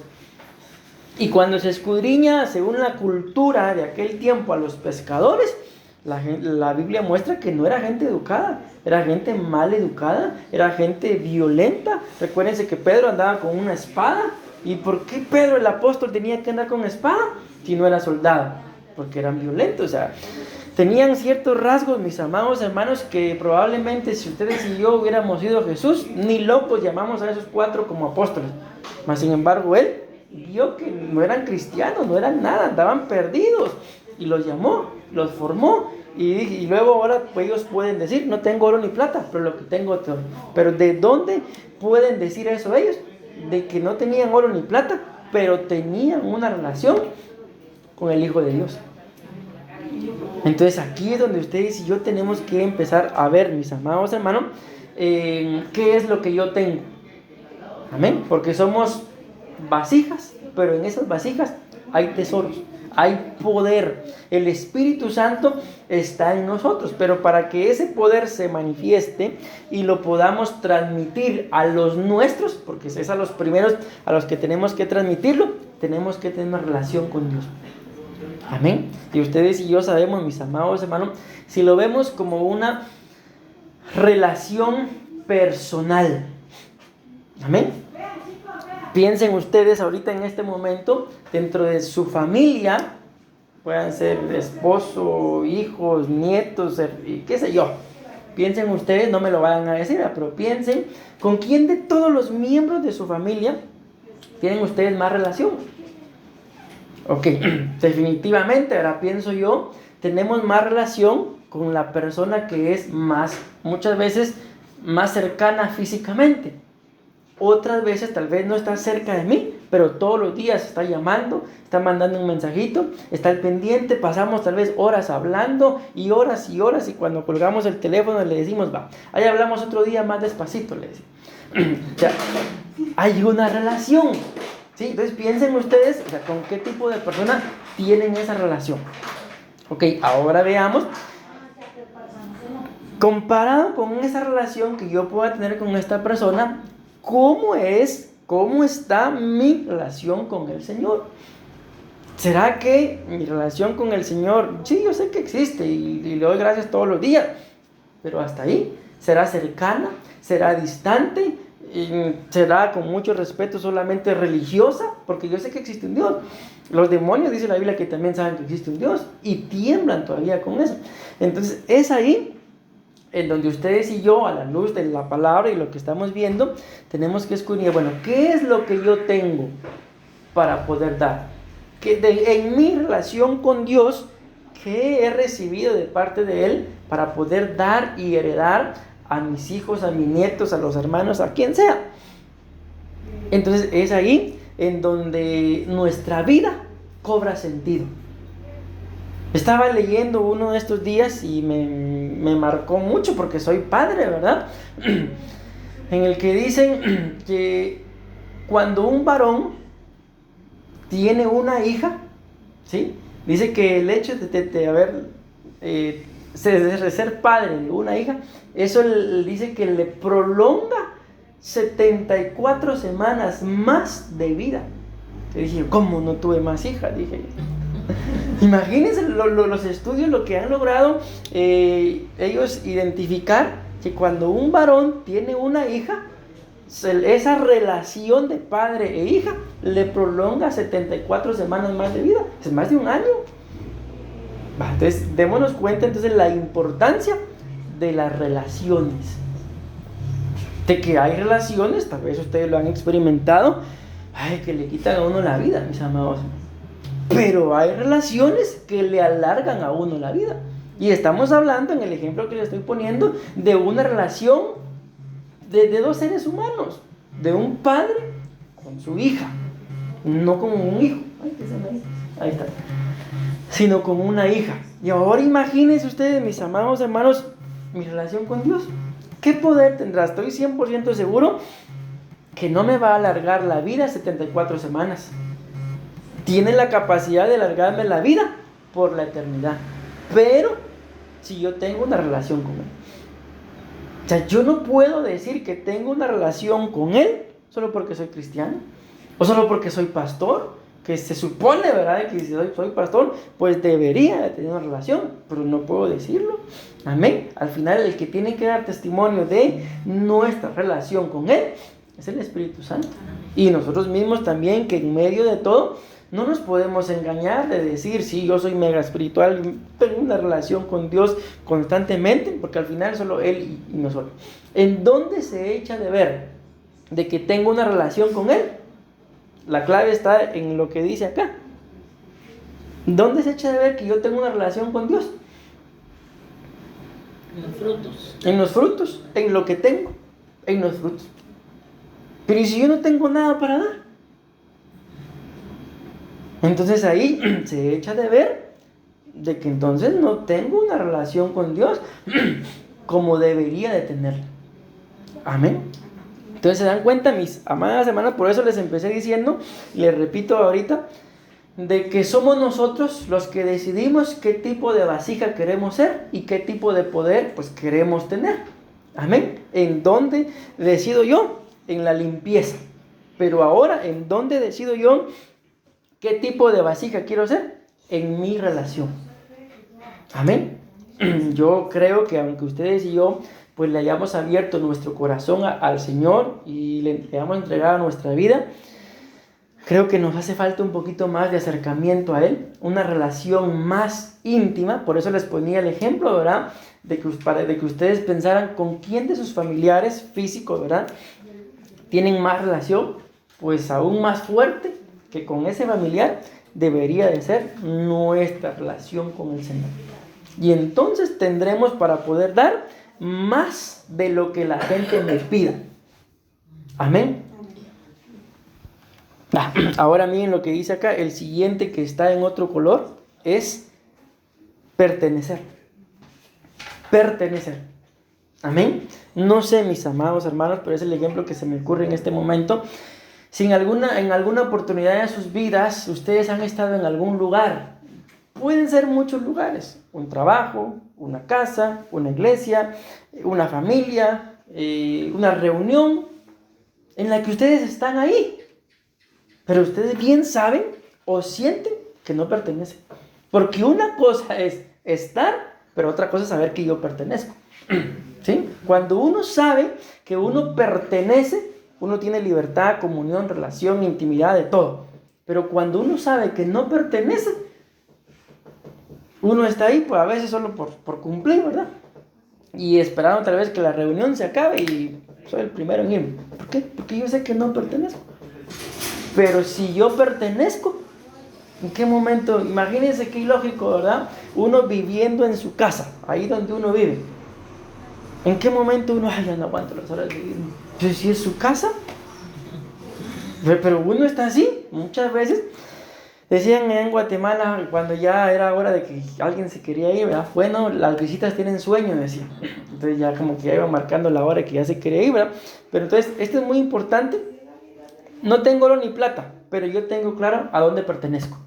Y cuando se escudriña, según la cultura de aquel tiempo, a los pescadores, la Biblia muestra que no era gente educada, era gente mal educada, era gente violenta. Recuérdense que Pedro andaba con una espada. ¿Y por qué Pedro, el apóstol, tenía que andar con espada si no era soldado? Porque eran violentos, o sea, tenían ciertos rasgos, mis amados hermanos, que probablemente si ustedes y yo hubiéramos ido a Jesús, ni locos llamamos a esos cuatro como apóstoles. Mas sin embargo, él vio que no eran cristianos, no eran nada, andaban perdidos, y los llamó, los formó, Y luego ahora pues, ellos pueden decir, no tengo oro ni plata, pero lo que tengo te doy. Pero ¿de dónde pueden decir eso ellos? De que no tenían oro ni plata, pero tenían una relación con el Hijo de Dios. Entonces aquí es donde ustedes y yo tenemos que empezar a ver, mis amados hermanos, qué es lo que yo tengo. Amén. Porque somos vasijas, pero en esas vasijas hay tesoros, hay poder. El Espíritu Santo está en nosotros, pero para que ese poder se manifieste y lo podamos transmitir a los nuestros, porque es a los primeros a los que tenemos que transmitirlo, tenemos que tener una relación con Dios. Amén. Y ustedes y yo sabemos, mis amados hermanos, si lo vemos como una relación personal. Amén. Piensen ustedes ahorita en este momento, dentro de su familia, puedan ser esposo, hijos, nietos, qué sé yo. Piensen ustedes, no me lo vayan a decir, pero piensen con quién de todos los miembros de su familia tienen ustedes más relación. Ok, definitivamente, ahora pienso yo, tenemos más relación con la persona que es muchas veces más cercana físicamente. Otras veces tal vez no está cerca de mí, pero todos los días está llamando, está mandando un mensajito, está al pendiente, pasamos tal vez horas hablando y horas, y cuando colgamos el teléfono le decimos, va, ahí hablamos otro día más despacito, le decimos. O sea, hay una relación, ¿sí? Entonces piensen ustedes, o sea, con qué tipo de persona tienen esa relación. Ok, ahora veamos, comparado con esa relación que yo pueda tener con esta persona, ¿cómo está mi relación con el Señor? ¿Será que mi relación con el Señor, sí, yo sé que existe y le doy gracias todos los días, pero hasta ahí? ¿Será cercana? ¿Será distante? ¿Será con mucho respeto solamente religiosa? Porque yo sé que existe un Dios. Los demonios, dice la Biblia, que también saben que existe un Dios y tiemblan todavía con eso. Entonces es ahí en donde ustedes y yo, a la luz de la palabra y lo que estamos viendo, tenemos que escudriñar, bueno, ¿qué es lo que yo tengo para poder dar? En mi relación con Dios, ¿qué he recibido de parte de Él para poder dar y heredar a mis hijos, a mis nietos, a los hermanos, a quien sea? Entonces es ahí en donde nuestra vida cobra sentido. Estaba leyendo uno de estos días y me marcó mucho porque soy padre, ¿verdad? En el que dicen que cuando un varón tiene una hija, ¿sí? Dice que el hecho de ser padre de una hija, eso dice que le prolonga 74 semanas más de vida. Y dije, ¿cómo no tuve más hijas? Dije, imagínense los estudios, lo que han logrado ellos identificar que cuando un varón tiene una hija, esa relación de padre e hija le prolonga 74 semanas más de vida. Es más de un año. Entonces démonos cuenta entonces la importancia de las relaciones, de que hay relaciones, tal vez ustedes lo han experimentado, que le quitan a uno la vida, mis amados. Pero hay relaciones que le alargan a uno la vida. Y estamos hablando, en el ejemplo que les estoy poniendo, de una relación de dos seres humanos. De un padre con su hija. No como un hijo. Ahí está. Sino como una hija. Y ahora imagínense ustedes, mis amados hermanos, mi relación con Dios. ¿Qué poder tendrá? Estoy 100% seguro que no me va a alargar la vida 74 semanas. Tiene la capacidad de alargarme la vida por la eternidad. Pero si yo tengo una relación con Él. O sea, yo no puedo decir que tengo una relación con Él solo porque soy cristiano. O solo porque soy pastor. Que se supone, ¿verdad? Que si soy pastor, pues debería de tener una relación. Pero no puedo decirlo. Amén. Al final el que tiene que dar testimonio de nuestra relación con Él es el Espíritu Santo. Y nosotros mismos también, que en medio de todo no nos podemos engañar de decir, sí, yo soy mega espiritual, tengo una relación con Dios constantemente, porque al final solo Él y nosotros. ¿En dónde se echa de ver de que tengo una relación con Él? La clave está en lo que dice acá. ¿Dónde se echa de ver que yo tengo una relación con Dios? En los frutos. En los frutos, en lo que tengo, en los frutos. Pero ¿y si yo no tengo nada para dar? Entonces ahí se echa de ver de que entonces no tengo una relación con Dios como debería de tenerla. Amén. Entonces se dan cuenta, mis amadas hermanas, por eso les empecé diciendo, les repito ahorita, de que somos nosotros los que decidimos qué tipo de vasija queremos ser y qué tipo de poder pues queremos tener. Amén. ¿En dónde decido yo? En la limpieza. Pero ahora, ¿en dónde decido yo qué tipo de vasija quiero ser? En mi relación. Amén. Yo creo que aunque ustedes y yo pues le hayamos abierto nuestro corazón al Señor y le hayamos entregado nuestra vida, creo que nos hace falta un poquito más de acercamiento a Él, una relación más íntima. Por eso les ponía el ejemplo, ¿verdad? De que ustedes pensaran con quién de sus familiares físicos, ¿verdad?, tienen más relación, pues aún más fuerte que con ese familiar debería de ser nuestra relación con el Señor. Y entonces tendremos para poder dar más de lo que la gente me pida. Amén. Ahora miren lo que dice acá, el siguiente que está en otro color es pertenecer. Pertenecer. Amén. No sé, mis amados hermanos, pero es el ejemplo que se me ocurre en este momento. Si en alguna oportunidad de sus vidas ustedes han estado en algún lugar, pueden ser muchos lugares, un trabajo, una casa, una iglesia, una familia, una reunión en la que ustedes están ahí. Pero ustedes bien saben o sienten que no pertenecen. Porque una cosa es estar, pero otra cosa es saber que yo pertenezco. ¿Sí? Cuando uno sabe que uno pertenece, uno tiene libertad, comunión, relación, intimidad, de todo. Pero cuando uno sabe que no pertenece, uno está ahí, pues a veces solo por cumplir, ¿verdad? Y esperando tal vez que la reunión se acabe y soy el primero en irme. ¿Por qué? Porque yo sé que no pertenezco. Pero si yo pertenezco, ¿en qué momento? Imagínense qué ilógico, ¿verdad? Uno viviendo en su casa, ahí donde uno vive. ¿En qué momento uno, ay, ya no aguanto las horas de irme? Pues si es su casa. Pero uno está así, muchas veces. Decían en Guatemala, cuando ya era hora de que alguien se quería ir, ¿verdad? Bueno, las visitas tienen sueño, decían. Entonces ya como que ya iba marcando la hora que ya se quería ir, ¿verdad? Pero entonces, esto es muy importante. No tengo oro ni plata, pero yo tengo claro a dónde pertenezco.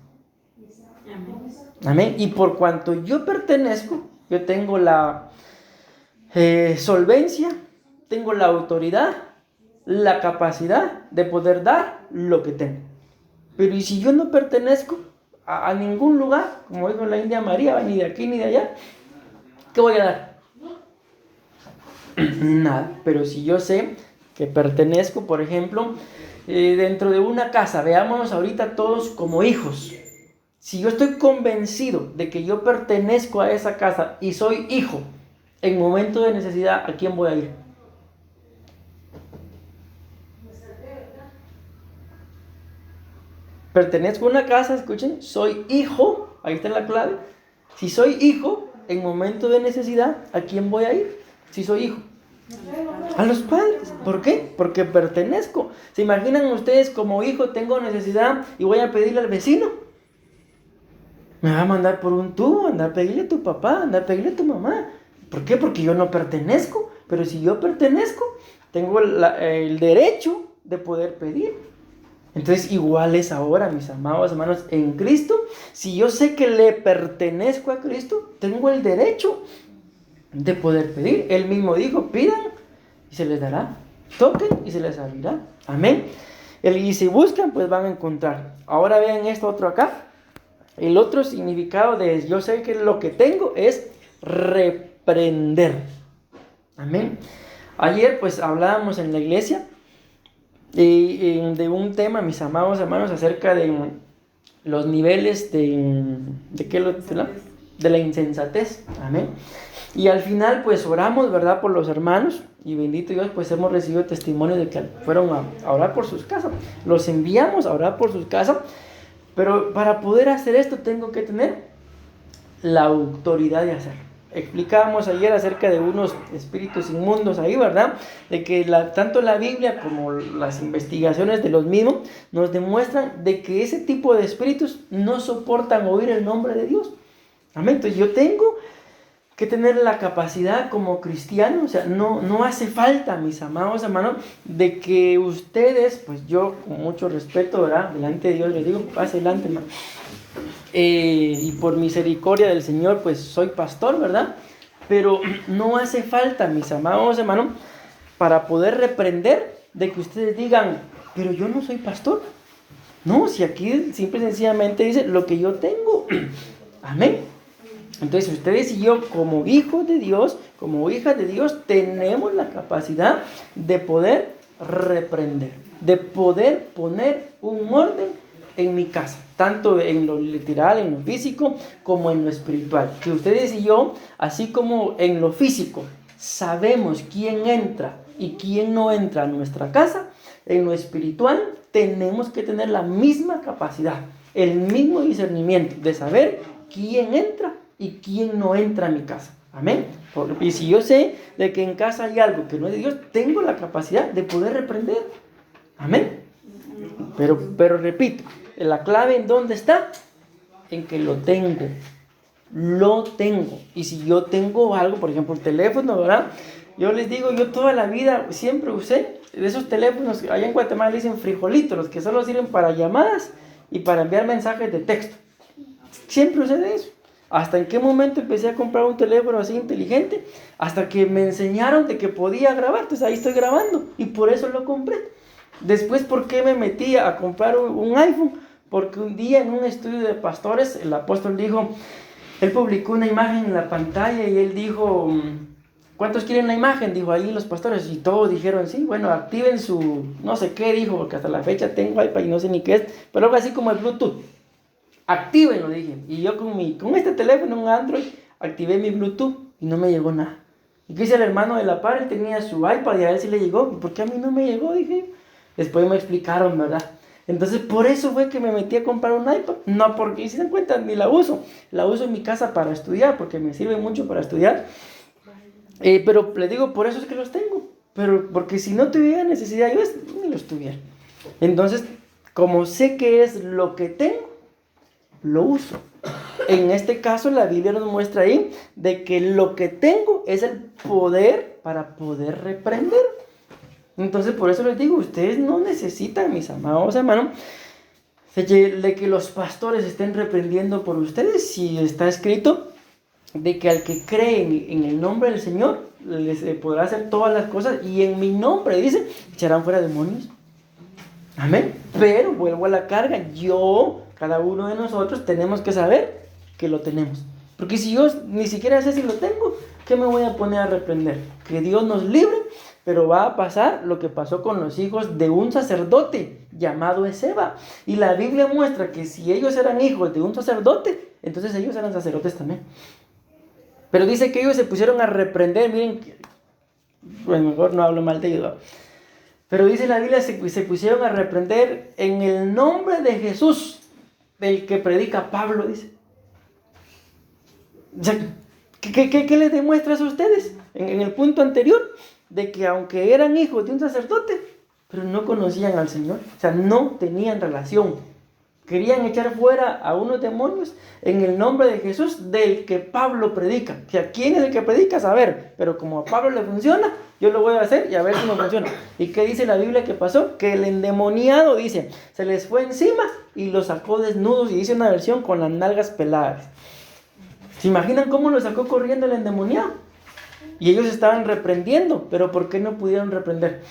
Amén. Y por cuanto yo pertenezco, yo tengo la solvencia, tengo la autoridad, la capacidad de poder dar lo que tengo. Pero ¿y si yo no pertenezco a ningún lugar? Como dijo la India María, ni de aquí ni de allá, ¿qué voy a dar? Nada. Pero si yo sé que pertenezco, por ejemplo, dentro de una casa, veámonos ahorita todos como hijos. Si yo estoy convencido de que yo pertenezco a esa casa y soy hijo, en momento de necesidad, ¿a quién voy a ir? Pertenezco a una casa, escuchen, soy hijo, ahí está la clave. Si soy hijo, en momento de necesidad, ¿a quién voy a ir? Si soy hijo. A los padres. ¿Por qué? Porque pertenezco. ¿Se imaginan ustedes como hijo tengo necesidad y voy a pedirle al vecino? Me va a mandar por un tubo, andar a pedirle a tu papá, andar a pedirle a tu mamá. ¿Por qué? Porque yo no pertenezco. Pero si yo pertenezco, tengo el derecho de poder pedir. Entonces igual es ahora, mis amados hermanos, en Cristo. Si yo sé que le pertenezco a Cristo, tengo el derecho de poder pedir. Él mismo dijo, pidan y se les dará, toquen y se les abrirá. Amén. Y si buscan, pues van a encontrar. Ahora vean esto otro acá. El otro significado de yo sé que lo que tengo es reprender. Amén. Ayer pues hablábamos en la iglesia de un tema, mis amados hermanos, acerca de los niveles de la insensatez. Amén. Y al final pues oramos, ¿verdad?, por los hermanos, y bendito Dios, pues hemos recibido testimonios de que fueron a orar por sus casas. Los enviamos a orar por sus casas, pero para poder hacer esto tengo que tener la autoridad de hacerlo. explicábamos ayer acerca de unos espíritus inmundos ahí, ¿verdad? De que tanto la Biblia como las investigaciones de los mismos nos demuestran de que ese tipo de espíritus no soportan oír el nombre de Dios. Amén. Entonces yo tengo que tener la capacidad como cristiano, o sea, no hace falta, mis amados hermanos, de que ustedes, pues yo con mucho respeto, ¿verdad? Delante de Dios les digo, pase adelante, hermano. Y por misericordia del Señor, pues soy pastor, ¿verdad? Pero no hace falta, mis amados hermanos, para poder reprender de que ustedes digan, pero yo no soy pastor. No, si aquí simple y sencillamente dice lo que yo tengo. Amén. Entonces ustedes y yo, como hijos de Dios, como hijas de Dios, tenemos la capacidad de poder reprender, de poder poner un orden en mi casa, tanto en lo literal, en lo físico, como en lo espiritual. Que ustedes y yo, así como en lo físico, sabemos quién entra y quién no entra a nuestra casa, en lo espiritual tenemos que tener la misma capacidad, el mismo discernimiento de saber quién entra y quién no entra a mi casa. Amén. Y si yo sé de que en casa hay algo que no es de Dios, tengo la capacidad de poder reprender. Amén. Pero repito, la clave en dónde está, en que lo tengo. Lo tengo. Y si yo tengo algo, por ejemplo, el teléfono, ¿verdad? Yo les digo, yo toda la vida siempre usé de esos teléfonos, allá en Guatemala le dicen frijolitos, los que solo sirven para llamadas y para enviar mensajes de texto. Siempre usé de eso. ¿Hasta en qué momento empecé a comprar un teléfono así inteligente? Hasta que me enseñaron de que podía grabar. Entonces ahí estoy grabando y por eso lo compré. Después, ¿por qué me metí a comprar un iPhone? Porque un día en un estudio de pastores, el apóstol dijo, él publicó una imagen en la pantalla y él dijo, ¿cuántos quieren la imagen? Dijo ahí los pastores y todos dijeron, sí, bueno, activen su, no sé qué dijo, porque hasta la fecha tengo iPad y no sé ni qué es, pero algo así como el Bluetooth. Actívenlo, dije. Y yo con este teléfono, un Android, activé mi Bluetooth y no me llegó nada. ¿Y qué hice el hermano de la par? Él tenía su iPad y a él sí le llegó. ¿Por qué a mí no me llegó? Dije. Después me explicaron, ¿verdad? Entonces, por eso fue que me metí a comprar un iPad. No, porque si se dan cuenta, ni la uso. La uso en mi casa para estudiar, porque me sirve mucho para estudiar. Pero les digo, por eso es que los tengo. Pero porque si no tuviera necesidad, yo ni los tuviera. Entonces, como sé que es lo que tengo, lo uso. En este caso la Biblia nos muestra ahí de que lo que tengo es el poder para poder reprender. Entonces por eso les digo, ustedes no necesitan, mis amados hermanos, de que los pastores estén reprendiendo por ustedes. Si está escrito de que al que cree en el nombre del Señor les podrá hacer todas las cosas y en mi nombre, dice, echarán fuera demonios. Amén. Pero vuelvo a la carga, cada uno de nosotros tenemos que saber que lo tenemos. Porque si yo ni siquiera sé si lo tengo, ¿qué me voy a poner a reprender? Que Dios nos libre, pero va a pasar lo que pasó con los hijos de un sacerdote llamado Esceva. Y la Biblia muestra que si ellos eran hijos de un sacerdote, entonces ellos eran sacerdotes también. Pero dice que ellos se pusieron a reprender, miren, pues mejor no hablo mal de ellos. Pero dice la Biblia, se pusieron a reprender en el nombre de Jesús, del que predica Pablo, dice. O sea, ¿qué les demuestra eso a ustedes? En el punto anterior, de que aunque eran hijos de un sacerdote, pero no conocían al Señor. O sea, no tenían relación. Querían echar fuera a unos demonios en el nombre de Jesús, del que Pablo predica. O sea, ¿quién es el que predica? Saber. Pero como a Pablo le funciona, yo lo voy a hacer y a ver si me funciona. ¿Y qué dice la Biblia que pasó? Que el endemoniado, dice, se les fue encima y los sacó desnudos, y dice una versión con las nalgas peladas. ¿Se imaginan cómo lo sacó corriendo el endemoniado? Y ellos estaban reprendiendo, pero ¿por qué no pudieron reprender?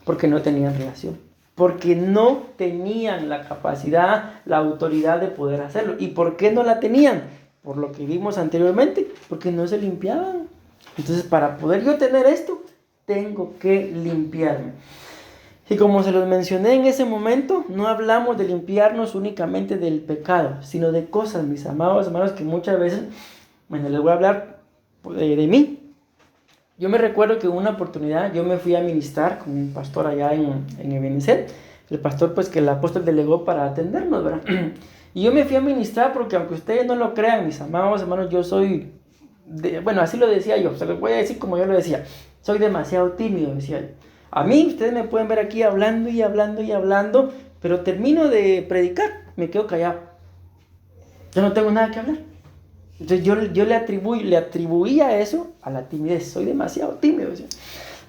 Porque no tenían relación. Porque no tenían la capacidad, la autoridad de poder hacerlo. ¿Y por qué no la tenían? Por lo que vimos anteriormente, porque no se limpiaban. Entonces, para poder yo tener esto, tengo que limpiarme. Y como se los mencioné en ese momento, no hablamos de limpiarnos únicamente del pecado, sino de cosas, mis amados hermanos, que muchas veces, bueno, les voy a hablar de mí. Yo me recuerdo que en una oportunidad yo me fui a ministrar con un pastor allá en Ebenezer, el pastor pues que el apóstol delegó para atendernos, ¿verdad? Y yo me fui a ministrar porque aunque ustedes no lo crean, mis amados hermanos, yo soy bueno, así lo decía yo, se lo voy a decir como yo lo decía. Soy demasiado tímido, decía yo. A mí, ustedes me pueden ver aquí hablando y hablando y hablando, pero termino de predicar, me quedo callado. Yo no tengo nada que hablar. Entonces yo le atribuía eso a la timidez. Soy demasiado tímido, decía.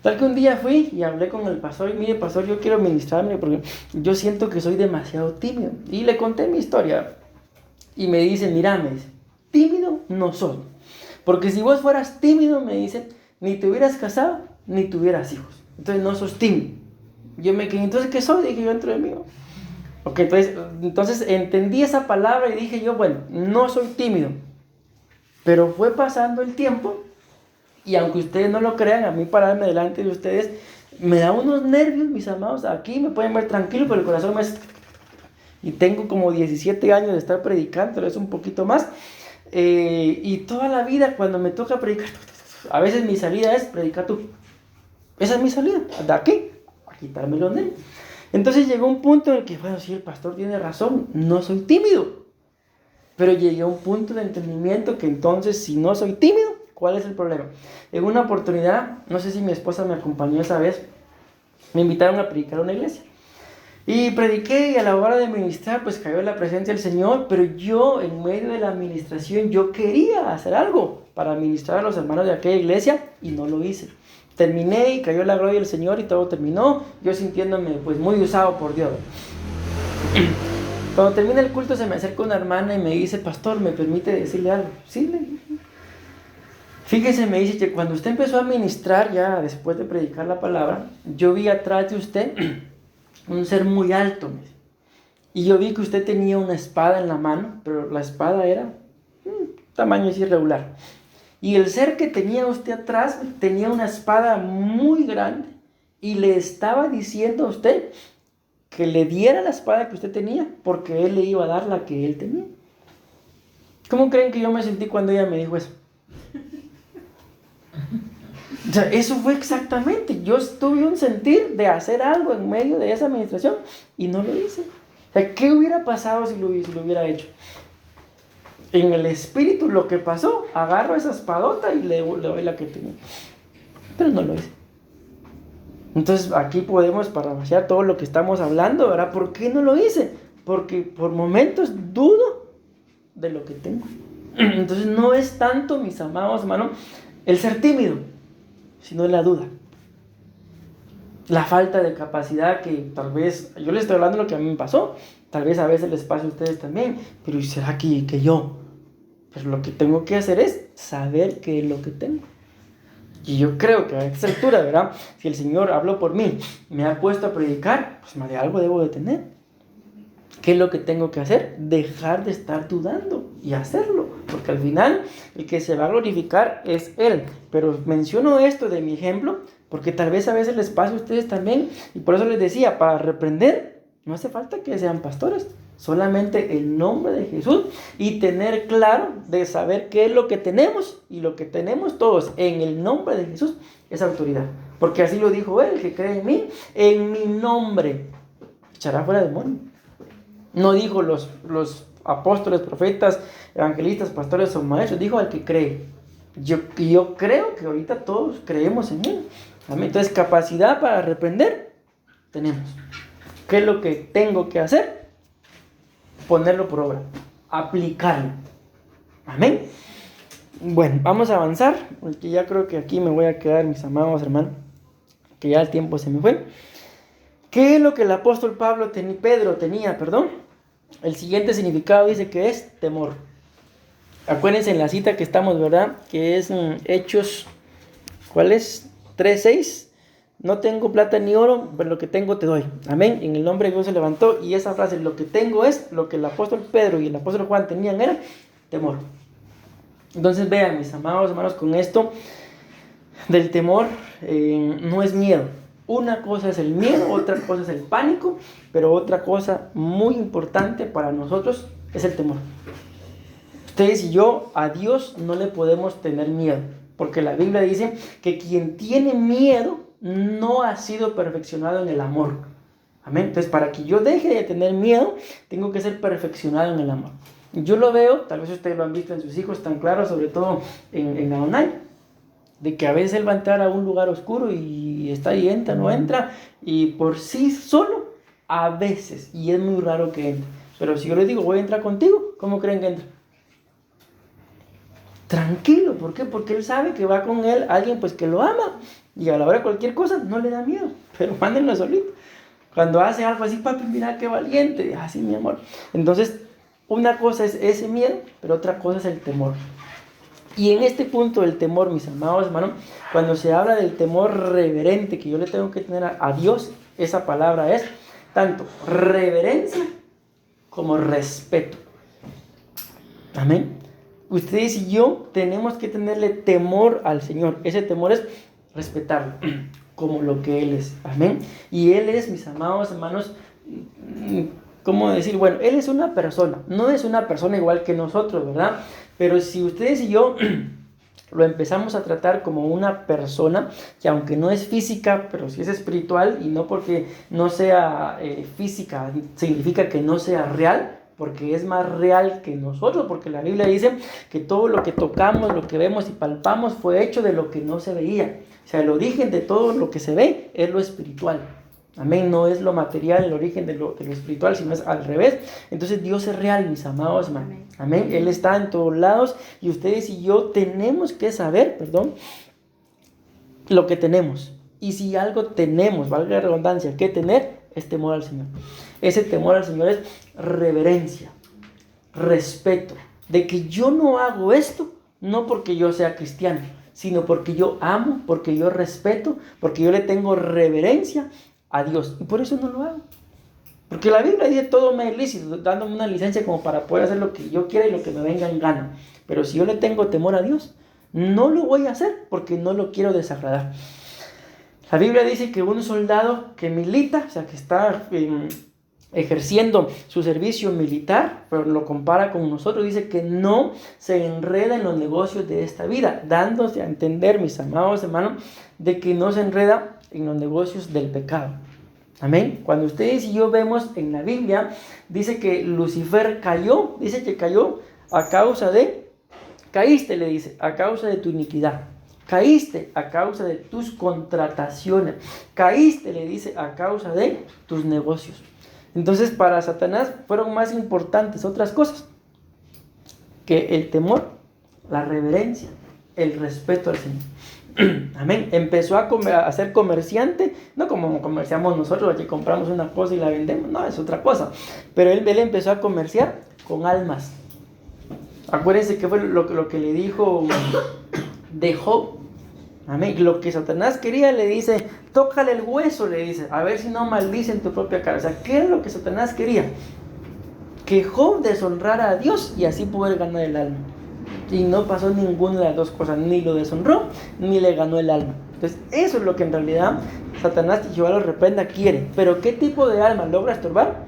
Tal que un día fui y hablé con el pastor y mire, pastor, yo quiero ministrarme porque yo siento que soy demasiado tímido. Y le conté mi historia y me dice, mira, me dice, tímido no soy. Porque si vos fueras tímido, me dice, ni te hubieras casado, ni tuvieras hijos. Entonces no sos tímido. Yo me quedé, entonces, ¿qué soy? Dije yo dentro de mí. Ok, entonces entendí esa palabra y dije yo, bueno, no soy tímido. Pero fue pasando el tiempo y aunque ustedes no lo crean, a mí pararme delante de ustedes me da unos nervios, mis amados. Aquí me pueden ver tranquilo, pero el corazón me... Y tengo como 17 años de estar predicando, pero es un poquito más. Y toda la vida cuando me toca predicar, a veces mi salida es predicar tú. Esa es mi salida, de aquí, a quitarme los nervios. Entonces llegó un punto en el que, bueno, sí, el pastor tiene razón, no soy tímido. Pero llegué a un punto de entendimiento que entonces, si no soy tímido, ¿cuál es el problema? En una oportunidad, no sé si mi esposa me acompañó esa vez, me invitaron a predicar a una iglesia. Y prediqué y a la hora de ministrar, pues cayó la presencia del Señor, pero yo en medio de la administración, yo quería hacer algo para ministrar a los hermanos de aquella iglesia y no lo hice. Terminé y cayó la gloria del Señor y todo terminó, yo sintiéndome pues muy usado por Dios. Cuando termina el culto se me acerca una hermana y me dice, pastor, ¿me permite decirle algo? Sí, le dije. Fíjese, me dice que cuando usted empezó a ministrar ya después de predicar la palabra, yo vi atrás de usted un ser muy alto. Y yo vi que usted tenía una espada en la mano, pero la espada era tamaño así irregular. Y el ser que tenía usted atrás tenía una espada muy grande y le estaba diciendo a usted que le diera la espada que usted tenía porque él le iba a dar la que él tenía. ¿Cómo creen que yo me sentí cuando ella me dijo eso? O sea, eso fue exactamente. Yo tuve un sentir de hacer algo en medio de esa administración y no lo hice. O sea, ¿qué hubiera pasado si lo hubiera hecho? En el espíritu lo que pasó, agarro esa espadota y le doy la que tenía. Pero no lo hice. Entonces aquí podemos parafrasear todo lo que estamos hablando, ¿verdad? ¿Por qué no lo hice? Porque por momentos dudo de lo que tengo. Entonces no es tanto, mis amados hermanos, el ser tímido, sino la duda. La falta de capacidad que tal vez, yo les estoy hablando de lo que a mí me pasó, tal vez a veces les pase a ustedes también, pero ¿será que yo? Pero lo que tengo que hacer es saber qué es lo que tengo. Y yo creo que a esta altura, ¿verdad? Si el Señor habló por mí, me ha puesto a predicar, pues de algo debo de tener. ¿Qué es lo que tengo que hacer? Dejar de estar dudando y hacerlo. Porque al final el que se va a glorificar es Él. Pero menciono esto de mi ejemplo porque tal vez a veces les pase a ustedes también. Y por eso les decía, para reprender no hace falta que sean pastores. Solamente el nombre de Jesús y tener claro de saber qué es lo que tenemos. Y lo que tenemos todos en el nombre de Jesús es autoridad. Porque así lo dijo Él, que cree en mí, en mi nombre echará fuera demonios. No dijo los apóstoles, profetas, evangelistas, pastores o maestros. Dijo al que cree. Yo creo que ahorita todos creemos en Él. Amén. Entonces capacidad para reprender tenemos. ¿Qué es lo que tengo que hacer? Ponerlo por obra, aplicarlo. Amén. Bueno, vamos a avanzar, porque ya creo que aquí me voy a quedar, mis amados hermanos, que ya el tiempo se me fue. ¿Qué es lo que el apóstol Pedro tenía? El siguiente significado dice que es temor. Acuérdense en la cita que estamos, ¿verdad? Que es Hechos, ¿cuál es? 3:6. No tengo plata ni oro, pero lo que tengo te doy. Amén. En el nombre de Dios se levantó y esa frase, lo que tengo es, lo que el apóstol Pedro y el apóstol Juan tenían era temor. Entonces vean, mis amados hermanos, con esto del temor no es miedo. Una cosa es el miedo, otra cosa es el pánico, pero otra cosa muy importante para nosotros es el temor. Ustedes y yo, a Dios no le podemos tener miedo, porque la Biblia dice que quien tiene miedo no ha sido perfeccionado en el amor. Amén. Entonces, para que yo deje de tener miedo, tengo que ser perfeccionado en el amor. Yo lo veo, tal vez ustedes lo han visto en sus hijos tan claro, sobre todo en Adonai, de que a veces él va a entrar a un lugar oscuro y está ahí, entra, no entra, y por sí solo, a veces, y es muy raro que entre. Pero si yo le digo, voy a entrar contigo, ¿cómo creen que entra? Tranquilo, ¿por qué? Porque él sabe que va con él alguien pues que lo ama, y a la hora de cualquier cosa no le da miedo, pero mándenlo solito. Cuando hace algo así, papi, mira qué valiente, así mi amor. Entonces, una cosa es ese miedo, pero otra cosa es el temor. Y en este punto del temor, mis amados hermanos, cuando se habla del temor reverente que yo le tengo que tener a Dios, esa palabra es tanto reverencia como respeto. Amén. Ustedes y yo tenemos que tenerle temor al Señor. Ese temor es respetarlo como lo que Él es. Amén. Y Él es, mis amados hermanos, ¿cómo decir? Bueno, Él es una persona. No es una persona igual que nosotros, ¿verdad? Pero si ustedes y yo lo empezamos a tratar como una persona que aunque no es física, pero sí es espiritual, y no porque no sea física significa que no sea real, porque es más real que nosotros, porque la Biblia dice que todo lo que tocamos, lo que vemos y palpamos fue hecho de lo que no se veía. O sea, el origen de todo lo que se ve es lo espiritual. Amén, no es lo material, el origen de lo espiritual, sino es al revés. Entonces Dios es real, mis amados hermanos. Amén, Él está en todos lados y ustedes y yo tenemos que saber, lo que tenemos. Y si algo tenemos, valga la redundancia, que tener, es temor al Señor. Ese temor al Señor es reverencia, respeto, de que yo no hago esto, no porque yo sea cristiano, sino porque yo amo, porque yo respeto, porque yo le tengo reverencia a Dios, y por eso no lo hago. Porque la Biblia dice todo me es lícito, dándome una licencia como para poder hacer lo que yo quiera y lo que me venga en gana. Pero si yo le tengo temor a Dios, no lo voy a hacer porque no lo quiero desagradar. La Biblia dice que un soldado que milita, o sea, que está ejerciendo su servicio militar, pero lo compara con nosotros, dice que no se enreda en los negocios de esta vida, dándose a entender, mis amados hermanos, de que no se enreda en los negocios del pecado. Amén. Cuando ustedes y yo vemos en la Biblia, dice que Lucifer cayó, dice que cayó a causa de, caíste, le dice, a causa de tu iniquidad. Caíste a causa de tus contrataciones. Caíste, le dice, a causa de tus negocios. Entonces, para Satanás fueron más importantes otras cosas que el temor, la reverencia, el respeto al Señor. Amén. Empezó a ser comerciante, no como comerciamos nosotros, aquí compramos una cosa y la vendemos, no, es otra cosa. Pero él empezó a comerciar con almas. Acuérdense que fue lo que le dijo de Job. Amén. Lo que Satanás quería, le dice, tócale el hueso, le dice, a ver si no maldice en tu propia cara. O sea, ¿qué es lo que Satanás quería? Que Job deshonrara a Dios y así poder ganar el alma. Y no pasó ninguna de las dos cosas, ni lo deshonró, ni le ganó el alma. Entonces, eso es lo que en realidad Satanás, y Jehová lo reprenda, quiere. Pero ¿qué tipo de alma logra estorbar?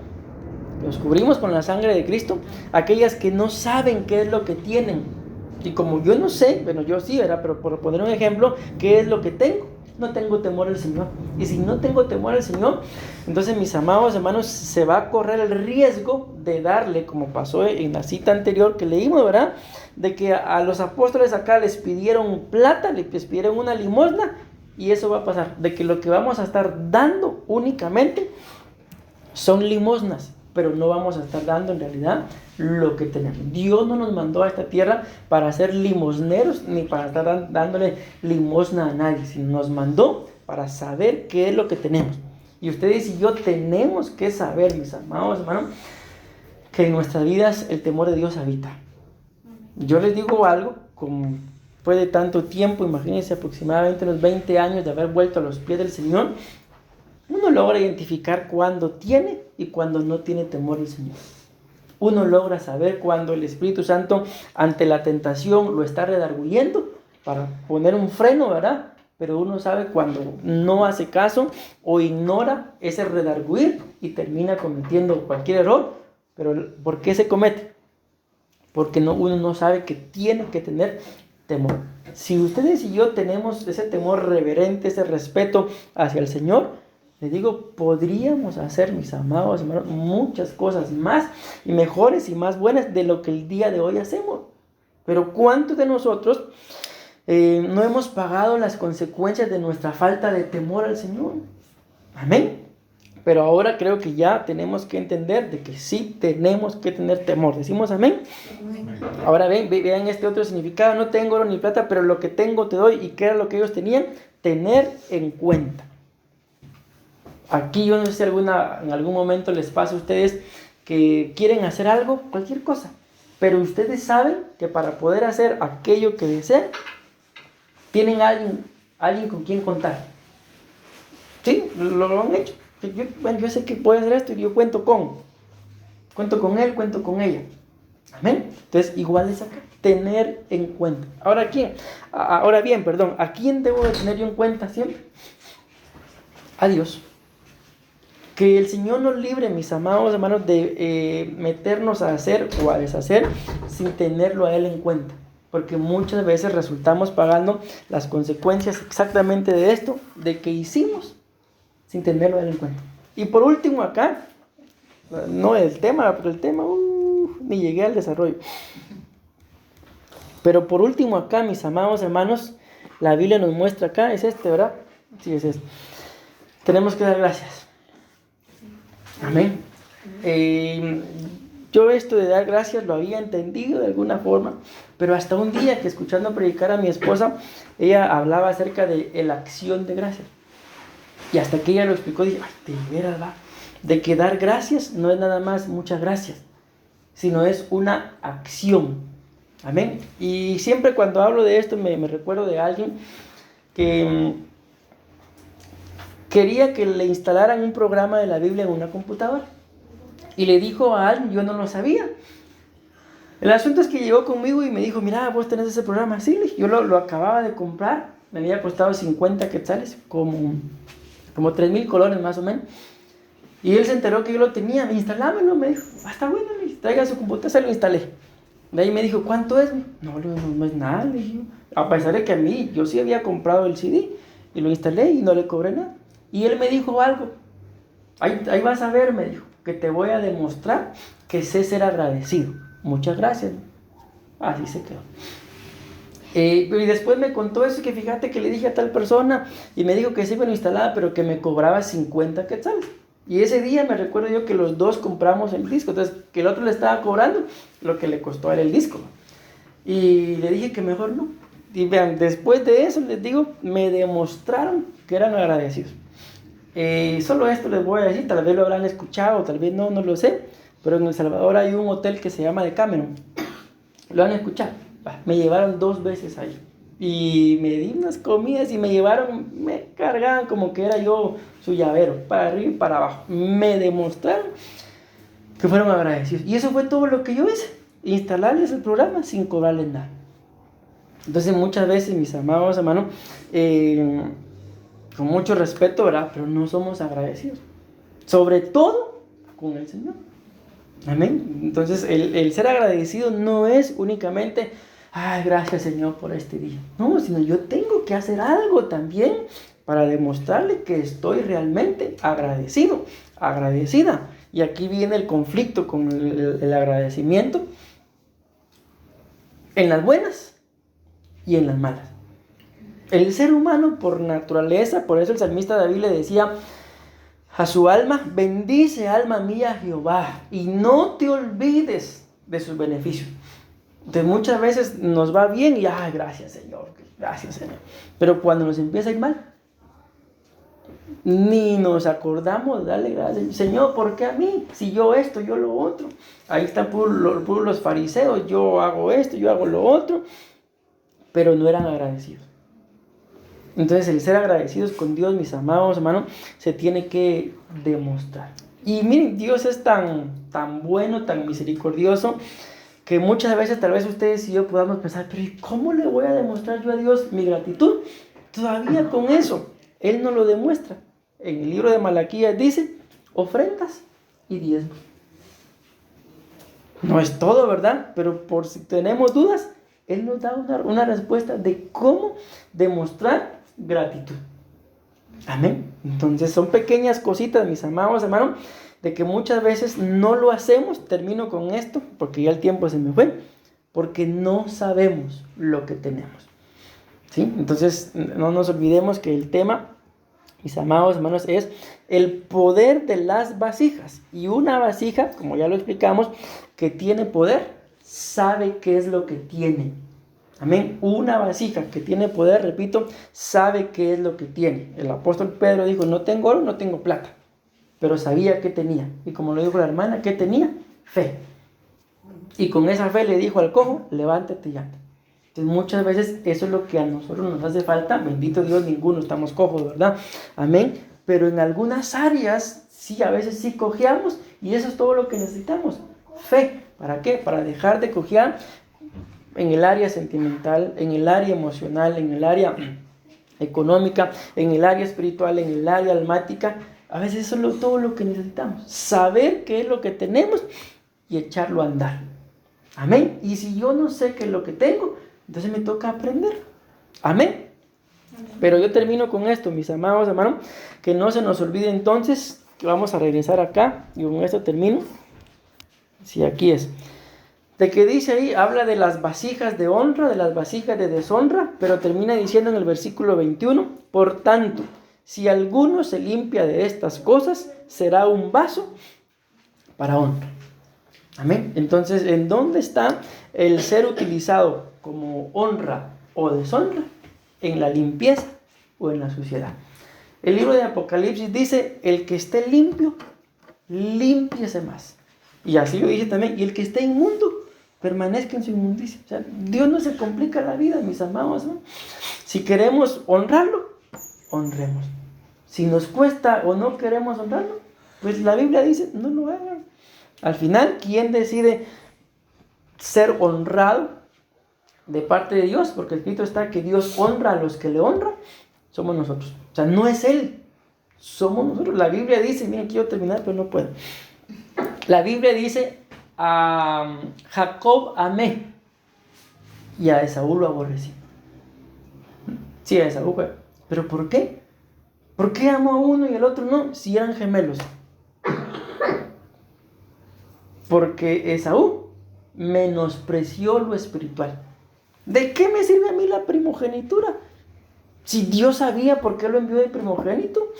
Los cubrimos con la sangre de Cristo, aquellas que no saben qué es lo que tienen. Y como yo no sé, bueno, yo sí, ¿verdad? Pero por poner un ejemplo, ¿qué es lo que tengo? No tengo temor al Señor. Y si no tengo temor al Señor, entonces, mis amados hermanos, se va a correr el riesgo de darle, como pasó en la cita anterior que leímos, ¿verdad? De que a los apóstoles acá les pidieron plata, les pidieron una limosna, y eso va a pasar, de que lo que vamos a estar dando únicamente son limosnas, pero no vamos a estar dando en realidad lo que tenemos. Dios no nos mandó a esta tierra para ser limosneros ni para estar dándole limosna a nadie, sino nos mandó para saber qué es lo que tenemos. Y ustedes y yo tenemos que saber, mis amados hermanos, que en nuestras vidas el temor de Dios habita. Yo les digo algo, como fue de tanto tiempo, imagínense aproximadamente unos 20 años de haber vuelto a los pies del Señor, uno logra identificar cuándo tiene y cuándo no tiene temor del Señor. Uno logra saber cuando el Espíritu Santo ante la tentación lo está redarguyendo para poner un freno, ¿verdad? Pero uno sabe cuando no hace caso o ignora ese redarguir y termina cometiendo cualquier error. Pero ¿por qué se comete? Porque uno no sabe que tiene que tener temor. Si ustedes y yo tenemos ese temor reverente, ese respeto hacia el Señor, Les digo, podríamos hacer, mis amados hermanos, muchas cosas más y mejores y más buenas de lo que el día de hoy hacemos. Pero ¿cuántos de nosotros no hemos pagado las consecuencias de nuestra falta de temor al Señor? Amén. Pero ahora creo que ya tenemos que entender de que sí tenemos que tener temor. ¿Decimos amén? Ahora vean este otro significado. No tengo oro ni plata, pero lo que tengo te doy. ¿Y qué era lo que ellos tenían? Tener en cuenta. Aquí yo no sé si en algún momento les pasa a ustedes que quieren hacer algo, cualquier cosa. Pero ustedes saben que para poder hacer aquello que desean, tienen alguien con quien contar. ¿Sí? Lo han hecho. Yo sé que puedo hacer esto y yo cuento con él, cuento con ella. Amén. Entonces, igual es acá, tener en cuenta. Ahora bien, ¿a quién debo de tener yo en cuenta siempre? A Dios. Que el Señor nos libre, mis amados hermanos, de meternos a hacer o a deshacer sin tenerlo a Él en cuenta. Porque muchas veces resultamos pagando las consecuencias exactamente de esto, de que hicimos sin tenerlo a Él en cuenta. Y por último acá, no el tema, pero el tema, ni llegué al desarrollo. Pero por último acá, mis amados hermanos, la Biblia nos muestra acá, es este, ¿verdad? Sí, es este. Tenemos que dar gracias. Amén. Yo esto de dar gracias lo había entendido de alguna forma, pero hasta un día que escuchando predicar a mi esposa, ella hablaba acerca de la acción de gracias. Y hasta que ella lo explicó, dije, ay, de veras va, de que dar gracias no es nada más muchas gracias, sino es una acción. Amén. Y siempre cuando hablo de esto me recuerdo de alguien que quería que le instalaran un programa de la Biblia en una computadora. Y le dijo a alguien, yo no lo sabía. El asunto es que llegó conmigo y me dijo, mira, vos tenés ese programa. Sí, yo lo acababa de comprar, me había costado 50 quetzales, como 3,000 colones más o menos. Y él se enteró que yo lo tenía, me instalámelo, me dijo, está bueno, traiga su computadora, se lo instalé. De ahí me dijo, ¿cuánto es? No es nada, le dije. A pesar de que a mí, yo sí había comprado el CD y lo instalé y no le cobré nada. Y él me dijo algo, ahí vas a ver, me dijo, que te voy a demostrar que sé ser agradecido. Muchas gracias. Así se quedó. Y después me contó eso, que fíjate que le dije a tal persona y me dijo que sí me lo instalaba, pero que me cobraba 50 quetzales. Y ese día me recuerdo yo que los dos compramos el disco, entonces que el otro le estaba cobrando lo que le costó a él el disco. Y le dije que mejor no. Y vean, después de eso, les digo, me demostraron que eran agradecidos. Solo esto les voy a decir, tal vez lo habrán escuchado, tal vez no lo sé, pero en El Salvador hay un hotel que se llama Decameron. ¿Lo han escuchado? Me llevaron 2 veces ahí y me di unas comidas y me cargaban como que era yo su llavero, para arriba y para abajo. Me demostraron que fueron agradecidos. Y eso fue todo lo que yo hice, instalarles el programa sin cobrarles nada. Entonces muchas veces, mis amados hermanos, con mucho respeto, ¿verdad? Pero no somos agradecidos. Sobre todo con el Señor. Amén. Entonces el ser agradecido no es únicamente, ay, gracias Señor por este día. No, sino yo tengo que hacer algo también para demostrarle que estoy realmente agradecido, agradecida. Y aquí viene el conflicto con el agradecimiento en las buenas y en las malas. El ser humano por naturaleza, por eso el salmista David le decía a su alma, bendice alma mía Jehová y no te olvides de sus beneficios. Entonces muchas veces nos va bien y gracias Señor, gracias Señor. Pero cuando nos empieza a ir mal, ni nos acordamos de darle gracias. Señor, ¿por qué a mí? Si yo esto, yo lo otro. Ahí están puros los fariseos, yo hago esto, yo hago lo otro, pero no eran agradecidos. Entonces el ser agradecidos con Dios, mis amados hermanos, se tiene que demostrar. Y miren, Dios es tan bueno, tan misericordioso, que muchas veces tal vez ustedes y yo podamos pensar, pero ¿y cómo le voy a demostrar yo a Dios mi gratitud? Todavía con eso, Él nos lo demuestra. En el libro de Malaquías dice, ofrendas y diezmos. No es todo, ¿verdad? Pero por si tenemos dudas, Él nos da una respuesta de cómo demostrar gratitud. Amén. Entonces son pequeñas cositas, mis amados hermanos, de que muchas veces no lo hacemos. Termino con esto, porque ya el tiempo se me fue, porque no sabemos lo que tenemos. ¿Sí? Entonces no nos olvidemos que el tema, mis amados hermanos, es el poder de las vasijas. Y una vasija, como ya lo explicamos, que tiene poder, sabe qué es lo que tiene. Amén. Una vasija que tiene poder, repito, sabe qué es lo que tiene. El apóstol Pedro dijo, no tengo oro, no tengo plata, pero sabía qué tenía. Y como lo dijo la hermana, ¿qué tenía? Fe. Y con esa fe le dijo al cojo, levántate y anda. Entonces muchas veces eso es lo que a nosotros nos hace falta. Bendito Dios, ninguno estamos cojos, ¿verdad? Amén. Pero en algunas áreas, sí, a veces sí cojeamos, y eso es todo lo que necesitamos. Fe. ¿Para qué? Para dejar de cojear en el área sentimental, en el área emocional, en el área económica, en el área espiritual, en el área almática. A veces eso es todo lo que necesitamos. Saber qué es lo que tenemos y echarlo a andar. Amén. Y si yo no sé qué es lo que tengo, entonces me toca aprender. Amén. Pero yo termino con esto, mis amados hermanos, que no se nos olvide entonces que vamos a regresar acá, y con esto termino. Sí, aquí es. De que dice ahí, habla de las vasijas de honra, de las vasijas de deshonra, pero termina diciendo en el versículo 21, por tanto, si alguno se limpia de estas cosas, será un vaso para honra. Amén. Entonces, ¿en dónde está el ser utilizado como honra o deshonra? En la limpieza o en la suciedad. El libro de Apocalipsis dice, el que esté limpio, límpiese más. Y así lo dice también, y el que esté inmundo, permanezca en su inmundicia. O sea, Dios no se complica la vida, mis amados, ¿no? Si queremos honrarlo, honremos. Si nos cuesta o no queremos honrarlo, pues la Biblia dice, no lo hagan. Al final, ¿quién decide ser honrado de parte de Dios? Porque escrito está que Dios honra a los que le honran. Somos nosotros. O sea, no es Él, somos nosotros. La Biblia dice, miren, quiero terminar, pero no puedo. La Biblia dice, a Jacob amé y a Esaú lo aborrecí. Sí, a Esaú, pero ¿por qué? ¿Por qué amo a uno y al otro no? Si eran gemelos. Porque Esaú menospreció lo espiritual. ¿De qué me sirve a mí la primogenitura? Si Dios sabía por qué lo envió de primogénito,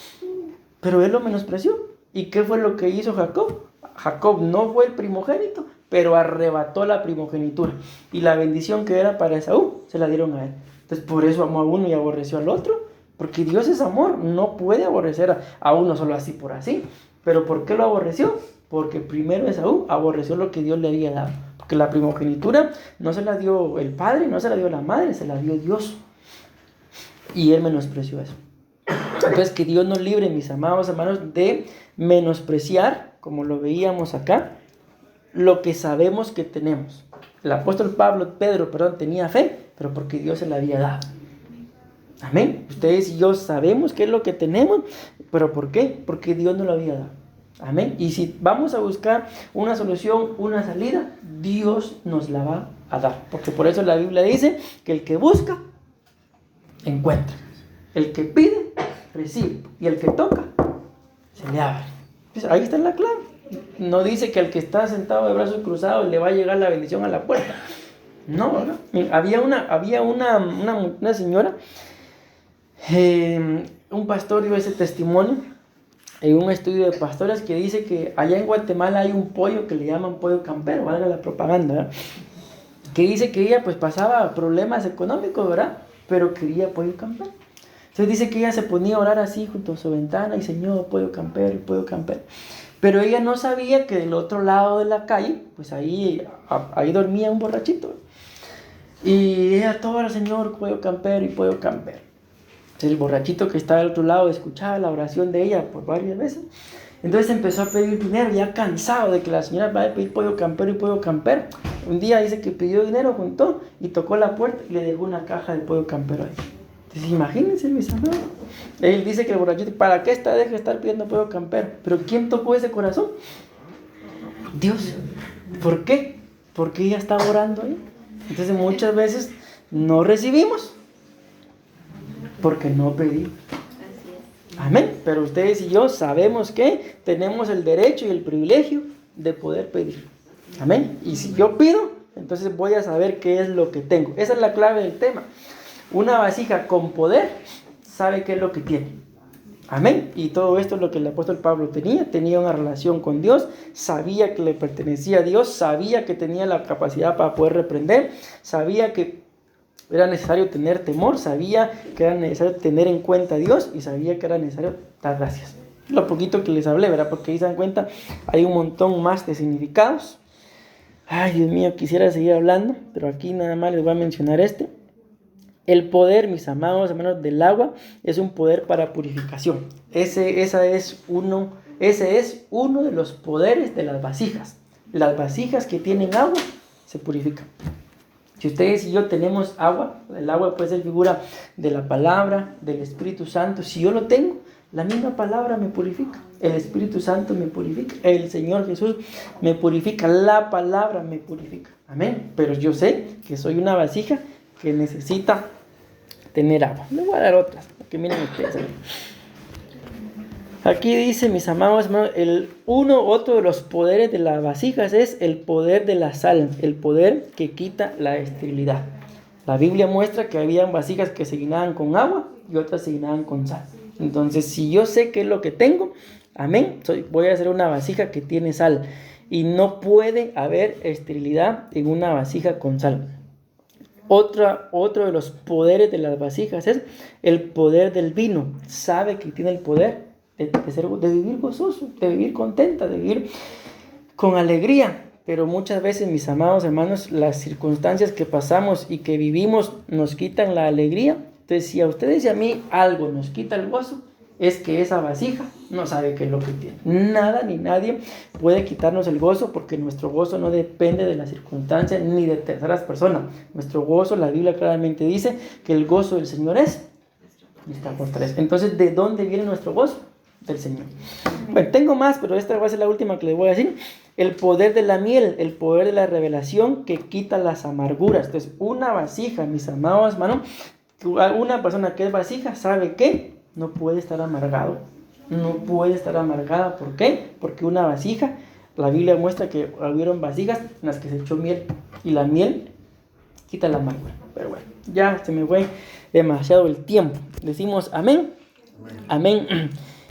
pero él lo menospreció. ¿Y qué fue lo que hizo Jacob? Jacob no fue el primogénito, pero arrebató la primogenitura. Y la bendición que era para Esaú, se la dieron a él. Entonces por eso amó a uno y aborreció al otro. Porque Dios es amor, no puede aborrecer a uno solo así por así. ¿Pero por qué lo aborreció? Porque primero Esaú aborreció lo que Dios le había dado. Porque la primogenitura no se la dio el padre, no se la dio la madre, se la dio Dios. Y él menospreció eso. Entonces que Dios nos libre, mis amados hermanos, de menospreciar, como lo veíamos acá, lo que sabemos que tenemos. El apóstol Pedro, tenía fe, pero porque Dios se la había dado. Amén. Ustedes y yo sabemos qué es lo que tenemos, pero ¿por qué? Porque Dios nos lo había dado. Amén. Y si vamos a buscar una solución, una salida, Dios nos la va a dar. Porque por eso la Biblia dice que el que busca, encuentra. El que pide, recibe. Y el que toca, se le abre. Entonces, ahí está la clave. No dice que al que está sentado de brazos cruzados le va a llegar la bendición a la puerta. No, ¿verdad? Había una señora, un pastor dio ese testimonio en un estudio de pastores que dice que allá en Guatemala hay un pollo que le llaman pollo campero, valga la propaganda, ¿verdad? Que dice que ella pues pasaba problemas económicos, ¿verdad? Pero quería pollo campero. Entonces dice que ella se ponía a orar así junto a su ventana y Señor, pollo campero, pollo campero. Pero ella no sabía que del otro lado de la calle, pues ahí dormía un borrachito. Y ella todo el Señor, pollo campero y pollo campero. Entonces el borrachito que estaba al otro lado escuchaba la oración de ella por varias veces. Entonces empezó a pedir dinero, ya cansado de que la señora vaya a pedir pollo campero y pollo campero. Un día dice que pidió dinero, juntó y tocó la puerta y le dejó una caja de pollo campero ahí. Entonces imagínense, mis amigos. Él dice que el borrachito, ¿para qué deja de estar pidiendo pollo campero? Pero ¿quién tocó ese corazón? Dios. ¿Por qué? Porque ella estaba orando ahí. Entonces muchas veces no recibimos porque no pedimos. Amén. Pero ustedes y yo sabemos que tenemos el derecho y el privilegio de poder pedir. Amén. Y si yo pido, entonces voy a saber qué es lo que tengo. Esa es la clave del tema. Una vasija con poder sabe qué es lo que tiene. Amén. Y todo esto es lo que el apóstol Pablo tenía. Tenía una relación con Dios. Sabía que le pertenecía a Dios. Sabía que tenía la capacidad para poder reprender. Sabía que era necesario tener temor. Sabía que era necesario tener en cuenta a Dios. Y sabía que era necesario dar gracias. Lo poquito que les hablé, ¿verdad? Porque ahí se dan cuenta, hay un montón más de significados. Ay, Dios mío, quisiera seguir hablando. Pero aquí nada más les voy a mencionar este. El poder, mis amados hermanos, del agua es un poder para purificación. Ese es uno de los poderes de las vasijas. Las vasijas que tienen agua se purifican. Si ustedes y yo tenemos agua, el agua puede ser figura de la palabra, del Espíritu Santo. Si yo lo tengo, la misma palabra me purifica. El Espíritu Santo me purifica. El Señor Jesús me purifica. La palabra me purifica. Amén. Pero yo sé que soy una vasija que necesita tener agua. Le voy a dar otras, porque miren ustedes. Aquí dice, mis amados hermanos, otro de los poderes de las vasijas es el poder de la sal, el poder que quita la esterilidad. La Biblia muestra que había vasijas que se llenaban con agua y otras se llenaban con sal. Entonces, si yo sé qué es lo que tengo, amén, voy a hacer una vasija que tiene sal. Y no puede haber esterilidad en una vasija con sal. Otro de los poderes de las vasijas es el poder del vino. Sabe que tiene el poder de vivir gozoso, de vivir contenta, de vivir con alegría. Pero muchas veces, mis amados hermanos, las circunstancias que pasamos y que vivimos nos quitan la alegría. Entonces, si a ustedes y a mí algo nos quita el gozo, es que esa vasija no sabe qué es lo que tiene. Nada ni nadie puede quitarnos el gozo, porque nuestro gozo no depende de las circunstancias ni de terceras personas. Nuestro gozo, la Biblia claramente dice que el gozo del Señor es nuestra fortaleza. Entonces, ¿de dónde viene nuestro gozo? Del Señor. Bueno, tengo más, pero esta va a ser la última que les voy a decir. El poder de la miel, el poder de la revelación que quita las amarguras. Entonces, una vasija, mis amados hermanos, una persona que es vasija sabe que no puede estar amargado. No puede estar amargada. ¿Por qué? Porque una vasija, la Biblia muestra que hubieron vasijas en las que se echó miel. Y la miel quita la amargura. Pero bueno, ya se me fue demasiado el tiempo. Decimos amén. Amén.